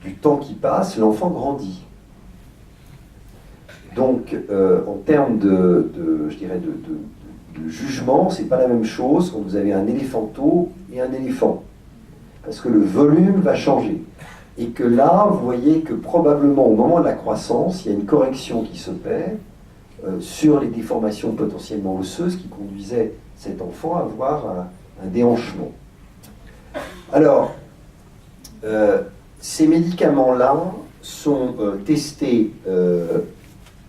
du temps qui passe, l'enfant grandit. Donc, en termes de jugement, c'est pas la même chose quand vous avez un éléphanteau et un éléphant. Parce que le volume va changer. Et que là, vous voyez que probablement au moment de la croissance, il y a une correction qui s'opère sur les déformations potentiellement osseuses qui conduisaient cet enfant à avoir un déhanchement. Alors, ces médicaments-là sont testés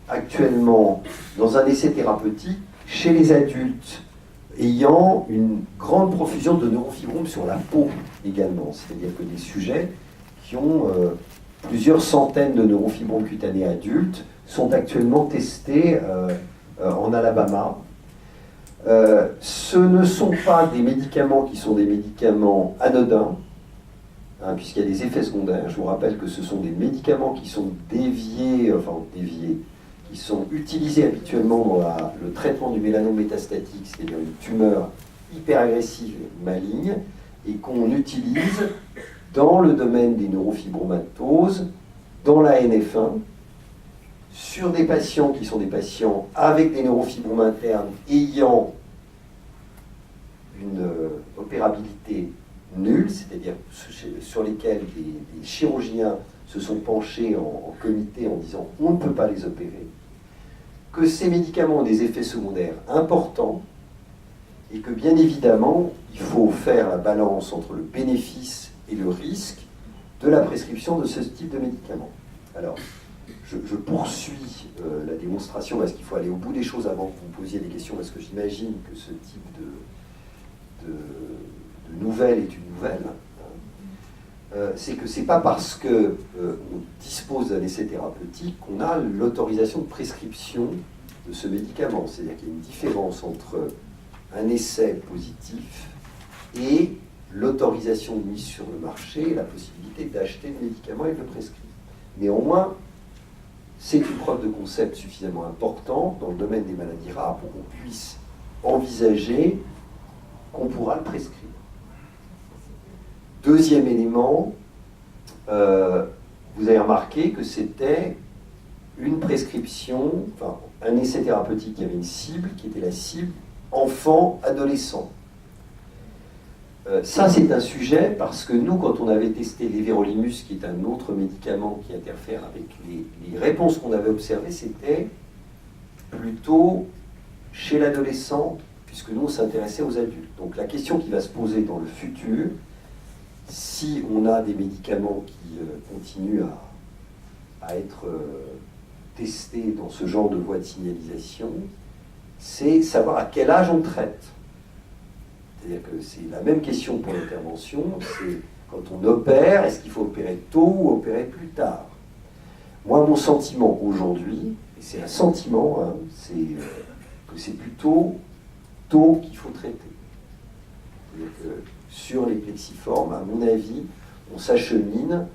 actuellement dans un essai thérapeutique chez les adultes ayant une grande profusion de neurofibromes sur la peau également. C'est-à-dire que des sujets qui ont plusieurs centaines de neurofibromes cutanés adultes sont actuellement testés en Alabama. Ce ne sont pas des médicaments qui sont des médicaments anodins, hein, puisqu'il y a des effets secondaires. Je vous rappelle que ce sont des médicaments qui sont déviés, qui sont utilisés habituellement dans le traitement du mélanome métastatique, c'est-à-dire une tumeur hyperagressive et maligne, et qu'on utilise dans le domaine des neurofibromatoses, dans la NF1, sur des patients qui sont des patients avec des neurofibromes internes ayant une opérabilité nulle, c'est-à-dire sur lesquels des chirurgiens se sont penchés en comité en disant on ne peut pas les opérer, que ces médicaments ont des effets secondaires importants et que bien évidemment il faut faire la balance entre le bénéfice et le risque de la prescription de ce type de médicaments. Alors, je poursuis la démonstration parce qu'il faut aller au bout des choses avant que vous me posiez des questions, parce que j'imagine que ce type de nouvelle est une nouvelle, c'est que ce n'est pas parce qu'on dispose d'un essai thérapeutique qu'on a l'autorisation de prescription de ce médicament. C'est-à-dire qu'il y a une différence entre un essai positif et l'autorisation de mise sur le marché et la possibilité d'acheter le médicament et de le prescrire. Néanmoins, c'est une preuve de concept suffisamment importante dans le domaine des maladies rares pour qu'on puisse envisager qu'on pourra le prescrire. Deuxième élément, vous avez remarqué que c'était une prescription, enfin un essai thérapeutique qui avait une cible, qui était la cible enfant-adolescent. Ça, c'est un sujet parce que nous, quand on avait testé l'Everolimus, qui est un autre médicament qui interfère avec les réponses qu'on avait observées, c'était plutôt chez l'adolescent, puisque nous, on s'intéressait aux adultes. Donc la question qui va se poser dans le futur, si on a des médicaments qui continuent à être testés dans ce genre de voie de signalisation, c'est savoir à quel âge on traite. C'est-à-dire que c'est la même question pour l'intervention, c'est quand on opère, est-ce qu'il faut opérer tôt ou opérer plus tard? Moi, mon sentiment aujourd'hui, et c'est un sentiment, hein, c'est que c'est plutôt tôt qu'il faut traiter. C'est-à-dire que sur les plexiformes, à mon avis, on s'achemine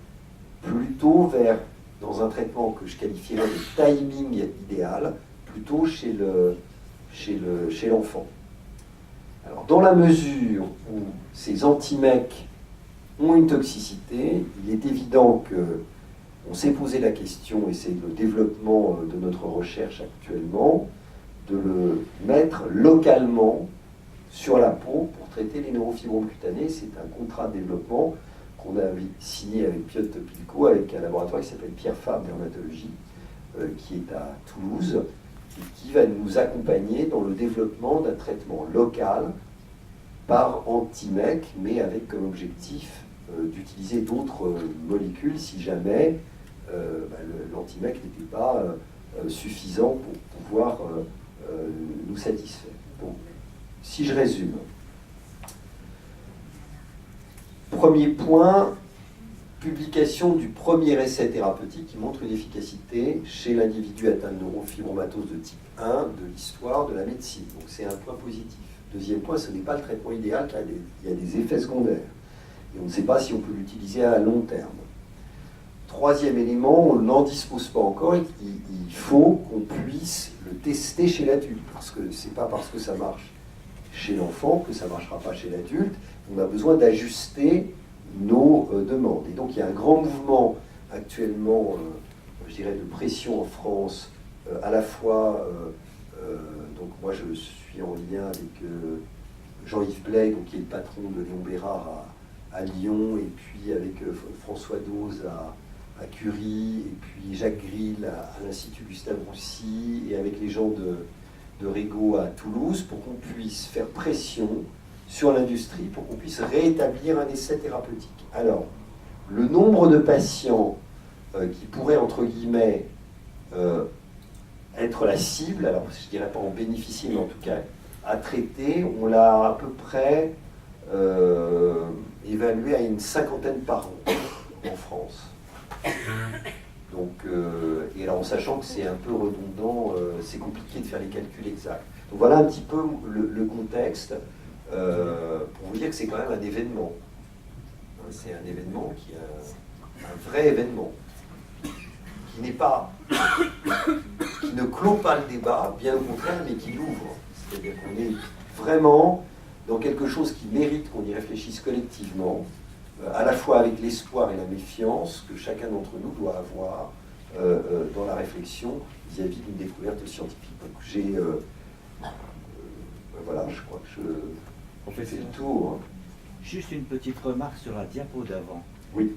plutôt vers, dans un traitement que je qualifierais de timing idéal, plutôt chez l'enfant. Alors, dans la mesure où ces anti-MEC ont une toxicité, il est évident qu'on s'est posé la question, et c'est le développement de notre recherche actuellement, de le mettre localement sur la peau pour traiter les neurofibromes cutanés. C'est un contrat de développement qu'on a signé avec Piotr Topilko, avec un laboratoire qui s'appelle Pierre Fabre Dermatologie, qui est à Toulouse, et qui va nous accompagner dans le développement d'un traitement local par anti-MEC, mais avec comme objectif d'utiliser d'autres molécules si jamais l'anti-MEC n'était pas suffisant pour pouvoir nous satisfaire. Donc, si je résume, premier point, publication du premier essai thérapeutique qui montre une efficacité chez l'individu atteint de neurofibromatose de type 1 de l'histoire de la médecine. Donc c'est un point positif. Deuxième point, ce n'est pas le traitement idéal car il y a des effets secondaires. Et on ne sait pas si on peut l'utiliser à long terme. Troisième élément, on n'en dispose pas encore et il faut qu'on puisse le tester chez l'adulte. Parce que ce n'est pas parce que ça marche chez l'enfant que ça ne marchera pas chez l'adulte. On a besoin d'ajuster nos demandes. Et donc il y a un grand mouvement actuellement, je dirais, de pression en France, à la fois, donc moi je suis en lien avec Jean-Yves Blais, donc, qui est le patron de Léon Bérard à Lyon, et puis avec François Dose à Curie, et puis Jacques Grill à l'Institut Gustave Roussy, et avec les gens de Rego à Toulouse, pour qu'on puisse faire pression sur l'industrie, pour qu'on puisse rétablir un essai thérapeutique. Alors, le nombre de patients qui pourraient, entre guillemets, être la cible, alors je ne dirais pas en bénéficier, mais en tout cas à traiter, on l'a à peu près évalué à une 50aine par an en France. Donc, et alors en sachant que c'est un peu redondant, c'est compliqué de faire les calculs exacts. Donc voilà un petit peu le contexte, pour vous dire que c'est quand même un événement. C'est un événement qui est un vrai événement, qui n'est pas, qui ne clôt pas le débat, bien au contraire, mais qui l'ouvre. C'est-à-dire qu'on est vraiment dans quelque chose qui mérite qu'on y réfléchisse collectivement, à la fois avec l'espoir et la méfiance que chacun d'entre nous doit avoir dans la réflexion vis-à-vis d'une découverte scientifique. Donc voilà, je crois que je fais le tour. Juste une petite remarque sur la diapo d'avant. Oui.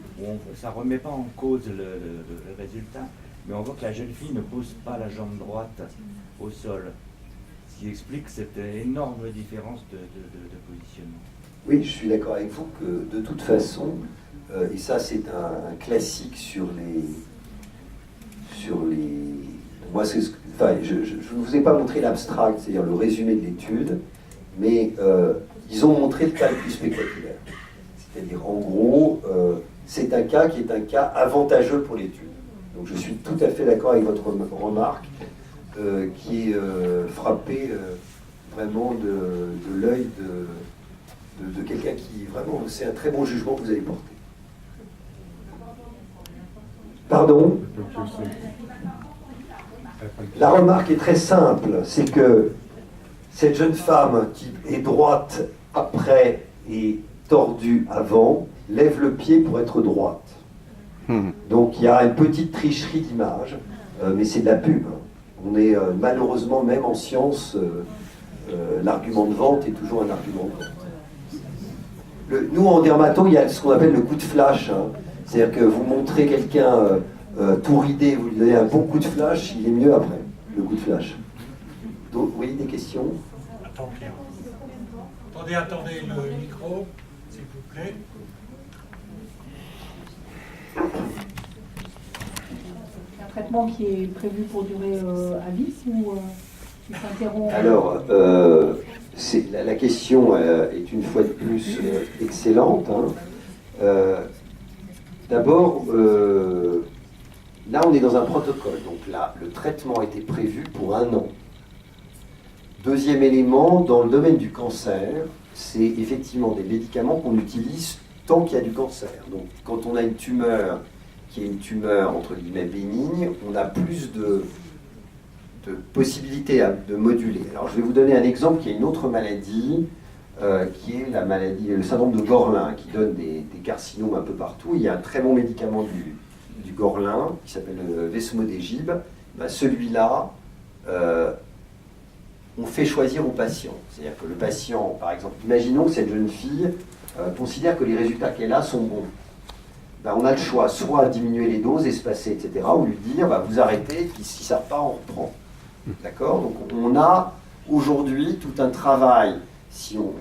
Ça ne remet pas en cause le résultat, mais on voit que la jeune fille ne pose pas la jambe droite au sol, ce qui explique cette énorme différence de positionnement. Oui, je suis d'accord avec vous que de toute façon, et ça c'est un classique sur les... Moi, je ne vous ai pas montré l'abstract, c'est-à-dire le résumé de l'étude, mais ils ont montré le cas le plus spectaculaire. C'est-à-dire, en gros, c'est un cas qui est un cas avantageux pour l'étude. Donc je suis tout à fait d'accord avec votre remarque, qui est frappée vraiment de l'œil de quelqu'un qui, vraiment, c'est un très bon jugement que vous avez porté. Pardon ? La remarque est très simple, c'est que cette jeune femme qui est droite après et tordue avant, lève le pied pour être droite. Donc il y a une petite tricherie d'image, mais c'est de la pub. On est malheureusement, même en science, l'argument de vente est toujours un argument de vente. Nous, en dermato, il y a ce qu'on appelle le coup de flash. Hein. C'est-à-dire que vous montrez quelqu'un tout ridé, vous lui donnez un bon coup de flash, il est mieux après, le coup de flash. Donc, oui, des questions ? Attendez le micro, s'il vous plaît. Un traitement qui est prévu pour durer à vie ou qui s'interrompt? Alors, la question est une fois de plus excellente. Hein. D'abord, là on est dans un protocole, donc là le traitement a été prévu pour 1 an. Deuxième élément, dans le domaine du cancer, c'est effectivement des médicaments qu'on utilise tant qu'il y a du cancer. Donc quand on a une tumeur qui est une tumeur entre guillemets bénigne, on a plus de possibilités de moduler. Alors je vais vous donner un exemple qui est une autre maladie, qui est la maladie, le syndrome de Gorlin, qui donne des carcinomes un peu partout. Il y a un très bon médicament du Gorlin qui s'appelle le Vesomodegib. Ben, celui-là, on fait choisir au patient. C'est-à-dire que le patient, par exemple, imaginons que cette jeune fille considère que les résultats qu'elle a sont bons. Ben, on a le choix, soit diminuer les doses, espacer, etc., ou lui dire, ben, vous arrêtez, puis si ça repart, on reprend. D'accord ? Donc on a aujourd'hui tout un travail, si on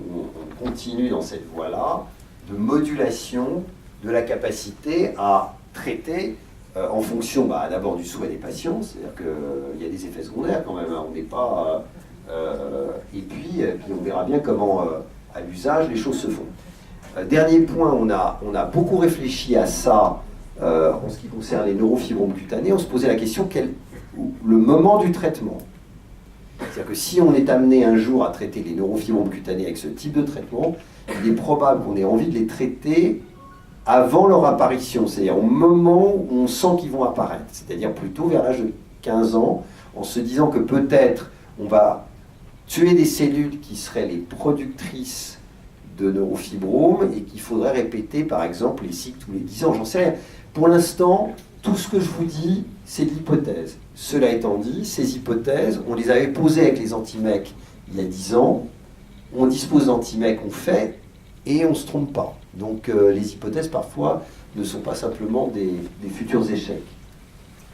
continue dans cette voie-là, de modulation de la capacité à traiter en fonction d'abord du souhait des patients, c'est-à-dire qu'il y a des effets secondaires quand même, hein, on n'est pas... et puis on verra bien comment, à l'usage, les choses se font. Dernier point, on a beaucoup réfléchi à ça en ce qui concerne les neurofibromes cutanés. On se posait la question, le moment du traitement. C'est-à-dire que si on est amené un jour à traiter les neurofibromes cutanés avec ce type de traitement, il est probable qu'on ait envie de les traiter avant leur apparition, c'est-à-dire au moment où on sent qu'ils vont apparaître, c'est-à-dire plutôt vers l'âge de 15 ans, en se disant que peut-être on va tuer des cellules qui seraient les productrices de neurofibromes et qu'il faudrait répéter par exemple les cycles tous les 10 ans, j'en sais rien. Pour l'instant, tout ce que je vous dis, c'est de l'hypothèse. Cela étant dit, ces hypothèses, on les avait posées avec les anti-MEC il y a 10 ans, on dispose d'anti-MEC, on fait, et on ne se trompe pas. Donc les hypothèses, parfois, ne sont pas simplement des futurs échecs.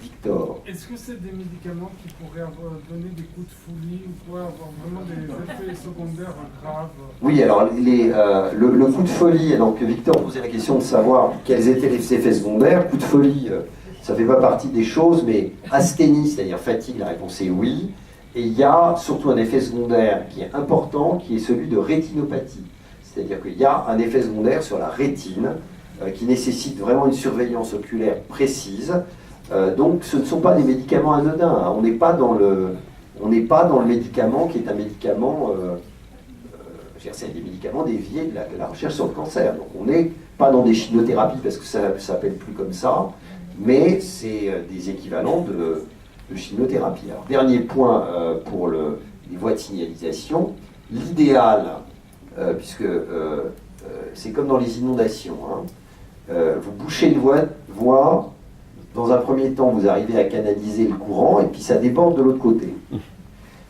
Victor. Est-ce que c'est des médicaments qui pourraient donner des coups de folie ou quoi, avoir vraiment des effets secondaires graves? Oui, alors le coup de folie, donc Victor posait la question de savoir quels étaient les effets secondaires. Coup de folie, ça ne fait pas partie des choses, mais asthénie, c'est-à-dire fatigue, la réponse est oui. Et il y a surtout un effet secondaire qui est important, qui est celui de rétinopathie. C'est-à-dire qu'il y a un effet secondaire sur la rétine qui nécessite vraiment une surveillance oculaire précise. Donc ce ne sont pas des médicaments anodins. Hein. On n'est pas dans le médicament qui est un médicament, c'est des médicaments déviés de la recherche sur le cancer. Donc on n'est pas dans des chimiothérapies parce que ça ne s'appelle plus comme ça, mais c'est des équivalents de chimiothérapie. Alors, dernier point pour les voies de signalisation, l'idéal, puisque c'est comme dans les inondations, hein, vous bouchez une voie, dans un premier temps vous arrivez à canaliser le courant et puis ça déborde de l'autre côté.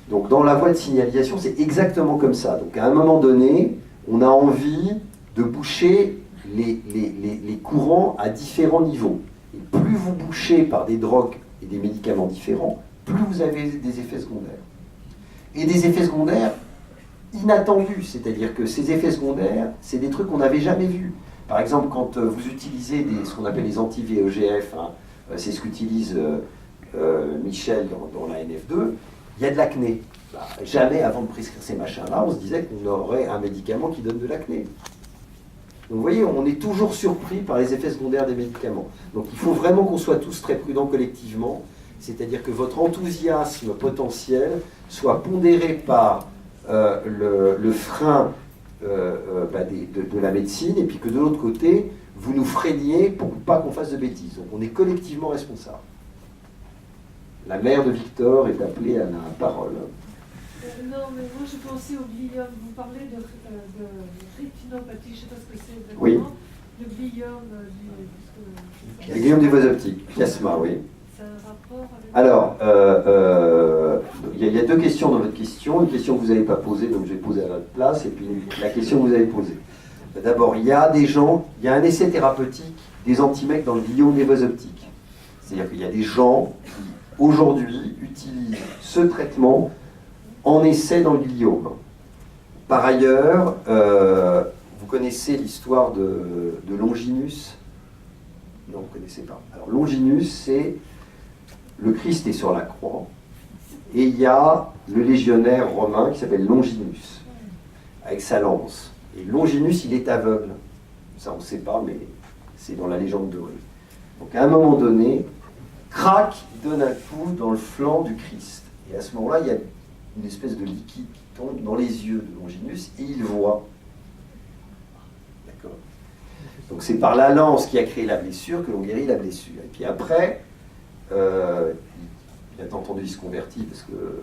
Donc dans la voie de signalisation c'est exactement comme ça. Donc à un moment donné, on a envie de boucher les courants à différents niveaux. Et plus vous bouchez par des drogues et des médicaments différents, plus vous avez des effets secondaires. Et des effets secondaires inattendus, c'est-à-dire que ces effets secondaires, c'est des trucs qu'on n'avait jamais vus. Par exemple, quand vous utilisez ce qu'on appelle les anti-VEGF, hein, c'est ce qu'utilise Michel dans la NF2, il y a de l'acné. jamais avant de prescrire ces machins-là, on se disait qu'on aurait un médicament qui donne de l'acné. Donc vous voyez, on est toujours surpris par les effets secondaires des médicaments. Donc il faut vraiment qu'on soit tous très prudents collectivement, c'est-à-dire que votre enthousiasme potentiel soit pondéré par le frein de la médecine, et puis que de l'autre côté, vous nous freiniez pour pas qu'on fasse de bêtises. Donc on est collectivement responsable. La mère de Victor est appelée à la parole. Non, mais moi je pensais au gliome. Vous parlez de rétinopathie, je ne sais pas ce que c'est exactement. Oui. Le gliome Le gliome des voies optiques, chiasma, oui. C'est un rapport avec... Alors, il y a deux questions dans votre question. Une question que vous n'avez pas posée, donc je vais poser à votre place, et puis la question que vous avez posée. D'abord, il y a un essai thérapeutique des antimecs dans le gliome des voies optiques. C'est-à-dire qu'il y a des gens qui, aujourd'hui, utilisent ce traitement en essai dans le gliome. Par ailleurs, vous connaissez l'histoire de Longinus? Non, vous ne connaissez pas. Alors, Longinus, c'est le Christ est sur la croix, et il y a le légionnaire romain qui s'appelle Longinus, avec sa lance. Et Longinus, il est aveugle. Ça, on ne sait pas, mais c'est dans la légende dorée. Donc, à un moment donné, crac, il donne un coup dans le flanc du Christ. Et à ce moment-là, il y a une espèce de liquide qui tombe dans les yeux de Longinus, et il voit. D'accord. Donc, c'est par la lance qui a créé la blessure que l'on guérit la blessure. Et puis après, il a entendu, il se convertit, parce que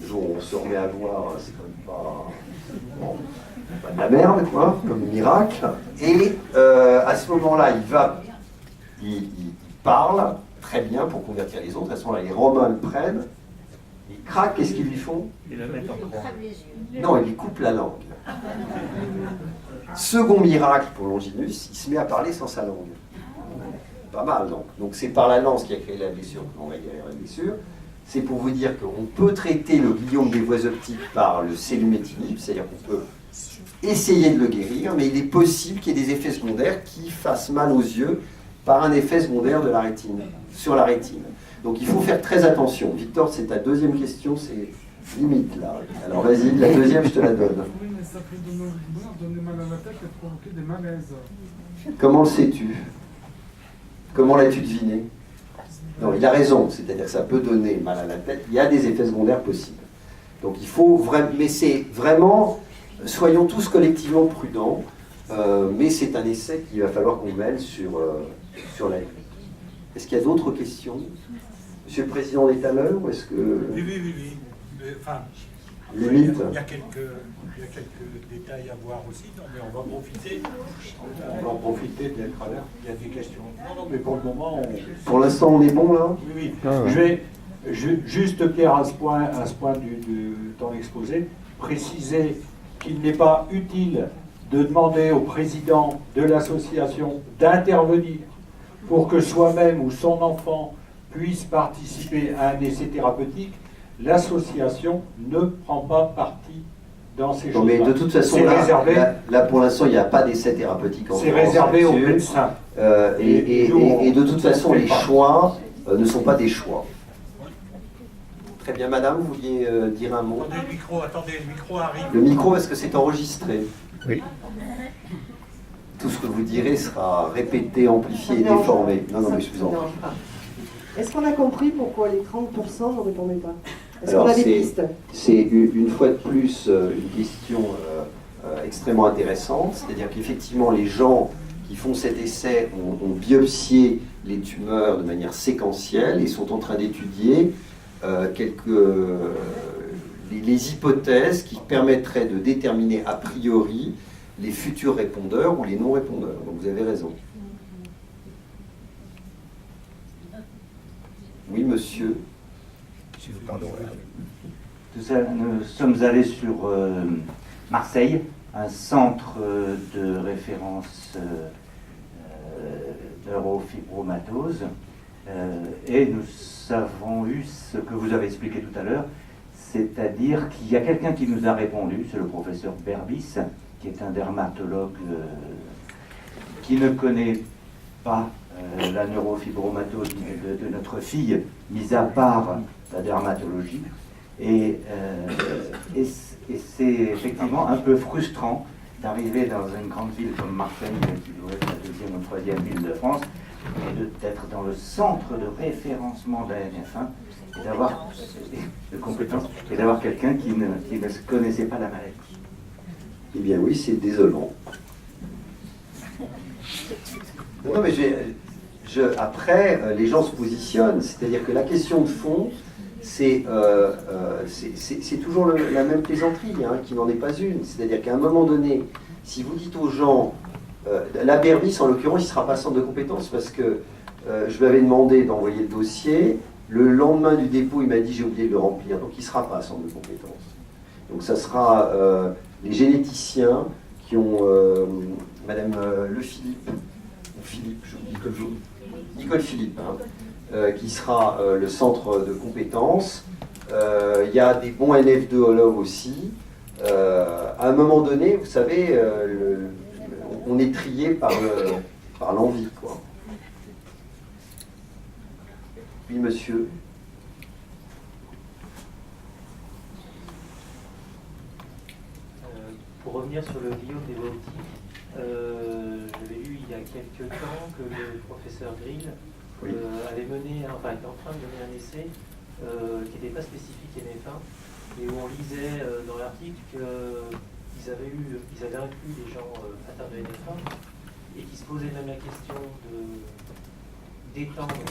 le jour où on se remet à voir, c'est quand même pas... Bon, pas de la merde, quoi, comme miracle. Et à ce moment-là, il parle très bien pour convertir les autres. À ce moment-là, les Romains le prennent, ils craquent, qu'est-ce qu'ils lui font? Ils le mettent en croix. Non, ils lui coupent la langue. Second miracle pour Longinus, il se met à parler sans sa langue. Pas mal, donc. Donc c'est par la lance qui a créé la blessure qu'on va guérir la blessure. C'est pour vous dire qu'on peut traiter le gliome des voies optiques par le célumétinib, c'est-à-dire qu'on peut essayer de le guérir, mais il est possible qu'il y ait des effets secondaires qui fassent mal aux yeux par un effet secondaire de la rétine, sur la rétine. Donc il faut faire très attention. Victor, c'est ta deuxième question, c'est limite là. Alors vas-y, la deuxième, je te la donne. Oui, mais ça peut donner mal à la tête et provoquer des malaises. Comment le sais-tu? Comment l'as-tu deviné? Non, il a raison, c'est-à-dire que ça peut donner mal à la tête, il y a des effets secondaires possibles. Donc il faut vraiment, mais c'est vraiment, soyons tous collectivement prudents, mais c'est un essai qu'il va falloir qu'on mêle sur la vie. Est-ce qu'il y a d'autres questions? Monsieur le Président, on est à l'heure ou est-ce que... Oui. Enfin, Limite. il y a quelques détails à voir aussi, non, mais on va profiter. On va en profiter d'être à l'heure. Il y a des questions. Non, mais pour le moment, Pour l'instant, on est bon là? Oui. Je vais juste, Pierre, à ce point de ton exposé, préciser qu'il n'est pas utile de demander au président de l'association d'intervenir pour que soi-même ou son enfant puisse participer à un essai thérapeutique. L'association ne prend pas parti dans ces choses-là. Non, mais de toute façon, là, pour l'instant, il n'y a pas d'essai thérapeutique en France. C'est réservé aux médecins. Et de toute façon, les choix ne sont pas des choix. Très bien, madame, vous vouliez dire un mot? Attendez, le micro arrive. Le micro, parce que c'est enregistré. Oui. Tout ce que vous direz sera répété, amplifié et déformé. Non, mais je vous en prie. Est-ce qu'on a compris pourquoi les 30% ne répondaient pas? Est-ce Alors, qu'on a des pistes? C'est une fois de plus une question extrêmement intéressante, c'est-à-dire qu'effectivement les gens qui font cet essai ont biopsié les tumeurs de manière séquentielle et sont en train d'étudier les hypothèses qui permettraient de déterminer a priori les futurs répondeurs ou les non-répondeurs. Donc vous avez raison. Oui, monsieur. Pardon. Nous sommes allés sur Marseille, un centre de référence neurofibromatose, et nous avons eu ce que vous avez expliqué tout à l'heure, c'est-à-dire qu'il y a quelqu'un qui nous a répondu, c'est le professeur Berbis, qui est un dermatologue qui ne connaît pas la neurofibromatose de notre fille, mis à part la dermatologie, Et c'est effectivement un peu frustrant d'arriver dans une grande ville comme Marseille, qui doit être la deuxième ou troisième ville de France, et d'être dans le centre de référencement de la NF1 et d'avoir de compétences et d'avoir quelqu'un qui ne connaissait pas la maladie. Eh bien oui, c'est désolant. Non, mais après, les gens se positionnent, c'est-à-dire que la question de fond, c'est toujours la même plaisanterie, hein, qui n'en est pas une. C'est-à-dire qu'à un moment donné, si vous dites aux gens, la Berbis en l'occurrence, il ne sera pas centre de compétences parce que je lui avais demandé d'envoyer le dossier. Le lendemain du dépôt, il m'a dit j'ai oublié de le remplir, donc il ne sera pas centre de compétences. Donc ça sera les généticiens qui ont Madame Le Philippe, Nicole Philippe, hein, qui sera le centre de compétences. Il y a des bons NF2ologues aussi. À un moment donné, vous savez, on est trié par l'envie, quoi. Oui, monsieur. Pour revenir sur le gliome des voies optiques, j'avais lu il y a quelques temps que le professeur Grill avait mené, enfin était en train de mener un essai qui n'était pas spécifique NF1, et où on lisait dans l'article qu'ils avaient inclus les gens atteints de NF1 et qui se posaient même la question d'étendre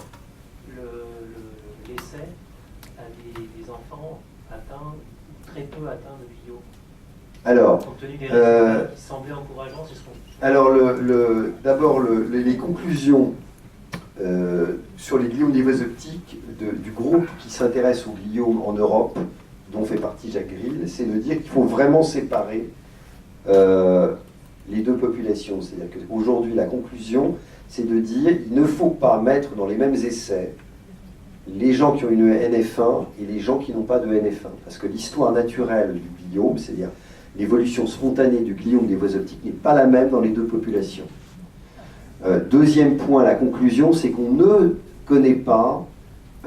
l'essai à des enfants atteints, très peu atteints de gliome. Alors, compte tenu des résultats qui semblaient encourageants, c'est ce qu'on... Alors, d'abord, les conclusions sur les gliomes des voies optiques du groupe qui s'intéresse aux gliomes en Europe, dont fait partie Jacques Grill, c'est de dire qu'il faut vraiment séparer les deux populations. C'est-à-dire qu'aujourd'hui, la conclusion, c'est de dire qu'il ne faut pas mettre dans les mêmes essais les gens qui ont une NF1 et les gens qui n'ont pas de NF1. Parce que l'histoire naturelle du gliome, c'est-à-dire l'évolution spontanée du gliome des voies optiques, n'est pas la même dans les deux populations. Deuxième point, la conclusion, c'est qu'on ne connaît pas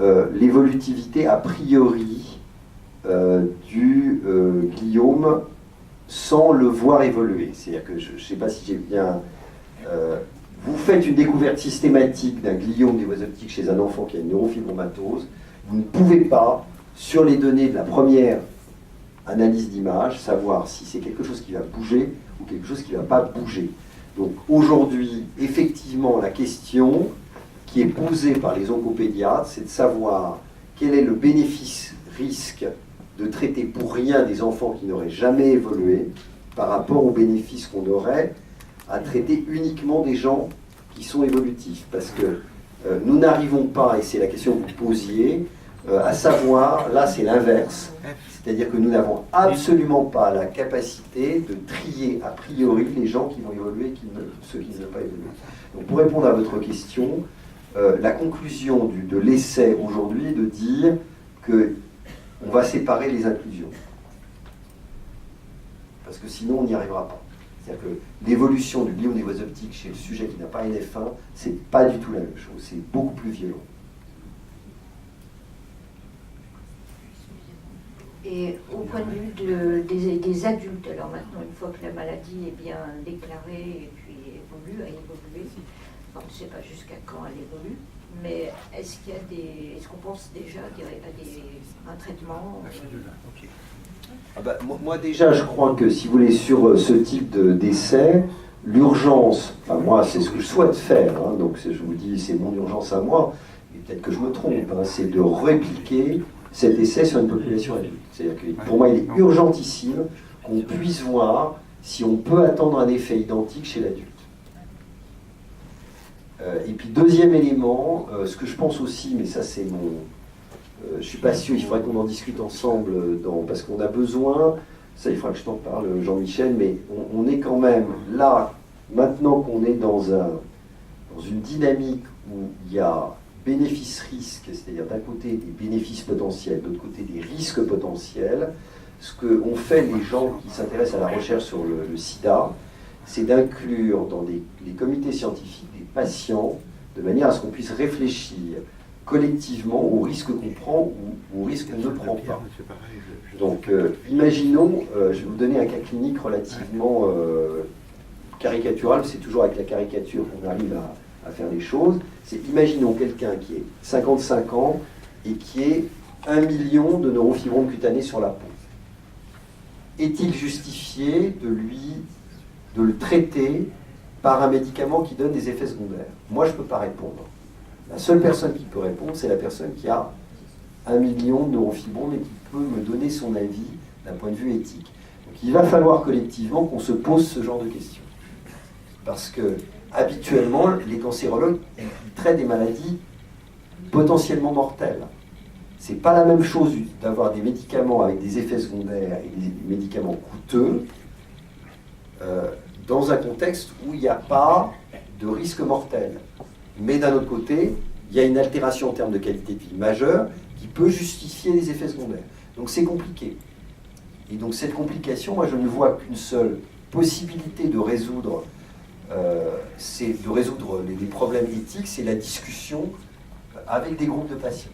l'évolutivité a priori du gliome sans le voir évoluer. C'est-à-dire que je ne sais pas si j'ai bien... vous faites une découverte systématique d'un gliome des voies optiques chez un enfant qui a une neurofibromatose, vous ne pouvez pas, sur les données de la première analyse d'image, savoir si c'est quelque chose qui va bouger ou quelque chose qui ne va pas bouger. Donc aujourd'hui, effectivement, la question qui est posée par les oncopédiatres, c'est de savoir quel est le bénéfice-risque de traiter pour rien des enfants qui n'auraient jamais évolué par rapport au bénéfice qu'on aurait à traiter uniquement des gens qui sont évolutifs. Parce que nous n'arrivons pas, et c'est la question que vous posiez, à savoir, là c'est l'inverse, c'est-à-dire que nous n'avons absolument pas la capacité de trier a priori les gens qui vont évoluer et ceux qui ne vont pas évoluer. Donc pour répondre à votre question, la conclusion de l'essai aujourd'hui est de dire qu'on va séparer les inclusions. Parce que sinon on n'y arrivera pas. C'est-à-dire que l'évolution du gliome des voies optiques chez le sujet qui n'a pas NF1, c'est pas du tout la même chose, c'est beaucoup plus violent. Et au point de vue des adultes, alors maintenant, une fois que la maladie est bien déclarée et puis évolue, a évolué, on ne sait pas jusqu'à quand elle évolue, mais est-ce qu'il y a est-ce qu'on pense déjà à un traitement Ah bah, moi déjà, je crois que si vous voulez, sur ce type d'essai, l'urgence, enfin moi c'est ce que je souhaite faire, hein, donc je vous dis c'est mon urgence à moi, et peut-être que je me trompe, hein, c'est de répliquer cet essai sur une population adulte. C'est-à-dire que pour moi il est urgentissime qu'on puisse voir si on peut attendre un effet identique chez l'adulte. Et puis deuxième élément, ce que je pense aussi, mais ça c'est mon... je ne suis pas sûr, il faudrait qu'on en discute ensemble, parce qu'on a besoin, ça il faudra que je t'en parle Jean-Michel, mais on est quand même là, maintenant qu'on est dans une dynamique où il y a bénéfice-risque, c'est-à-dire d'un côté des bénéfices potentiels, de l'autre côté des risques potentiels, ce qu'ont fait les gens qui s'intéressent à la recherche sur le sida, c'est d'inclure dans les comités scientifiques des patients, de manière à ce qu'on puisse réfléchir collectivement au risque qu'on prend ou au risque qu'on ne prend pas. Donc, imaginons, je vais vous donner un cas clinique relativement caricatural, c'est toujours avec la caricature qu'on arrive à faire les choses. C'est, imaginons quelqu'un qui est 55 ans et qui ait 1 million de neurofibromes cutanés sur la peau. Est-il justifié de le traiter par un médicament qui donne des effets secondaires? Moi, je ne peux pas répondre. La seule personne qui peut répondre, c'est la personne qui a 1 million de neurofibromes et qui peut me donner son avis d'un point de vue éthique. Donc, il va falloir collectivement qu'on se pose ce genre de questions. Parce que, habituellement, les cancérologues ils traitent des maladies potentiellement mortelles. Ce n'est pas la même chose d'avoir des médicaments avec des effets secondaires et des médicaments coûteux dans un contexte où il n'y a pas de risque mortel. Mais d'un autre côté, il y a une altération en termes de qualité de vie majeure qui peut justifier les effets secondaires. Donc c'est compliqué. Et donc cette complication, moi je ne vois qu'une seule possibilité de résoudre, les problèmes éthiques, c'est la discussion avec des groupes de patients.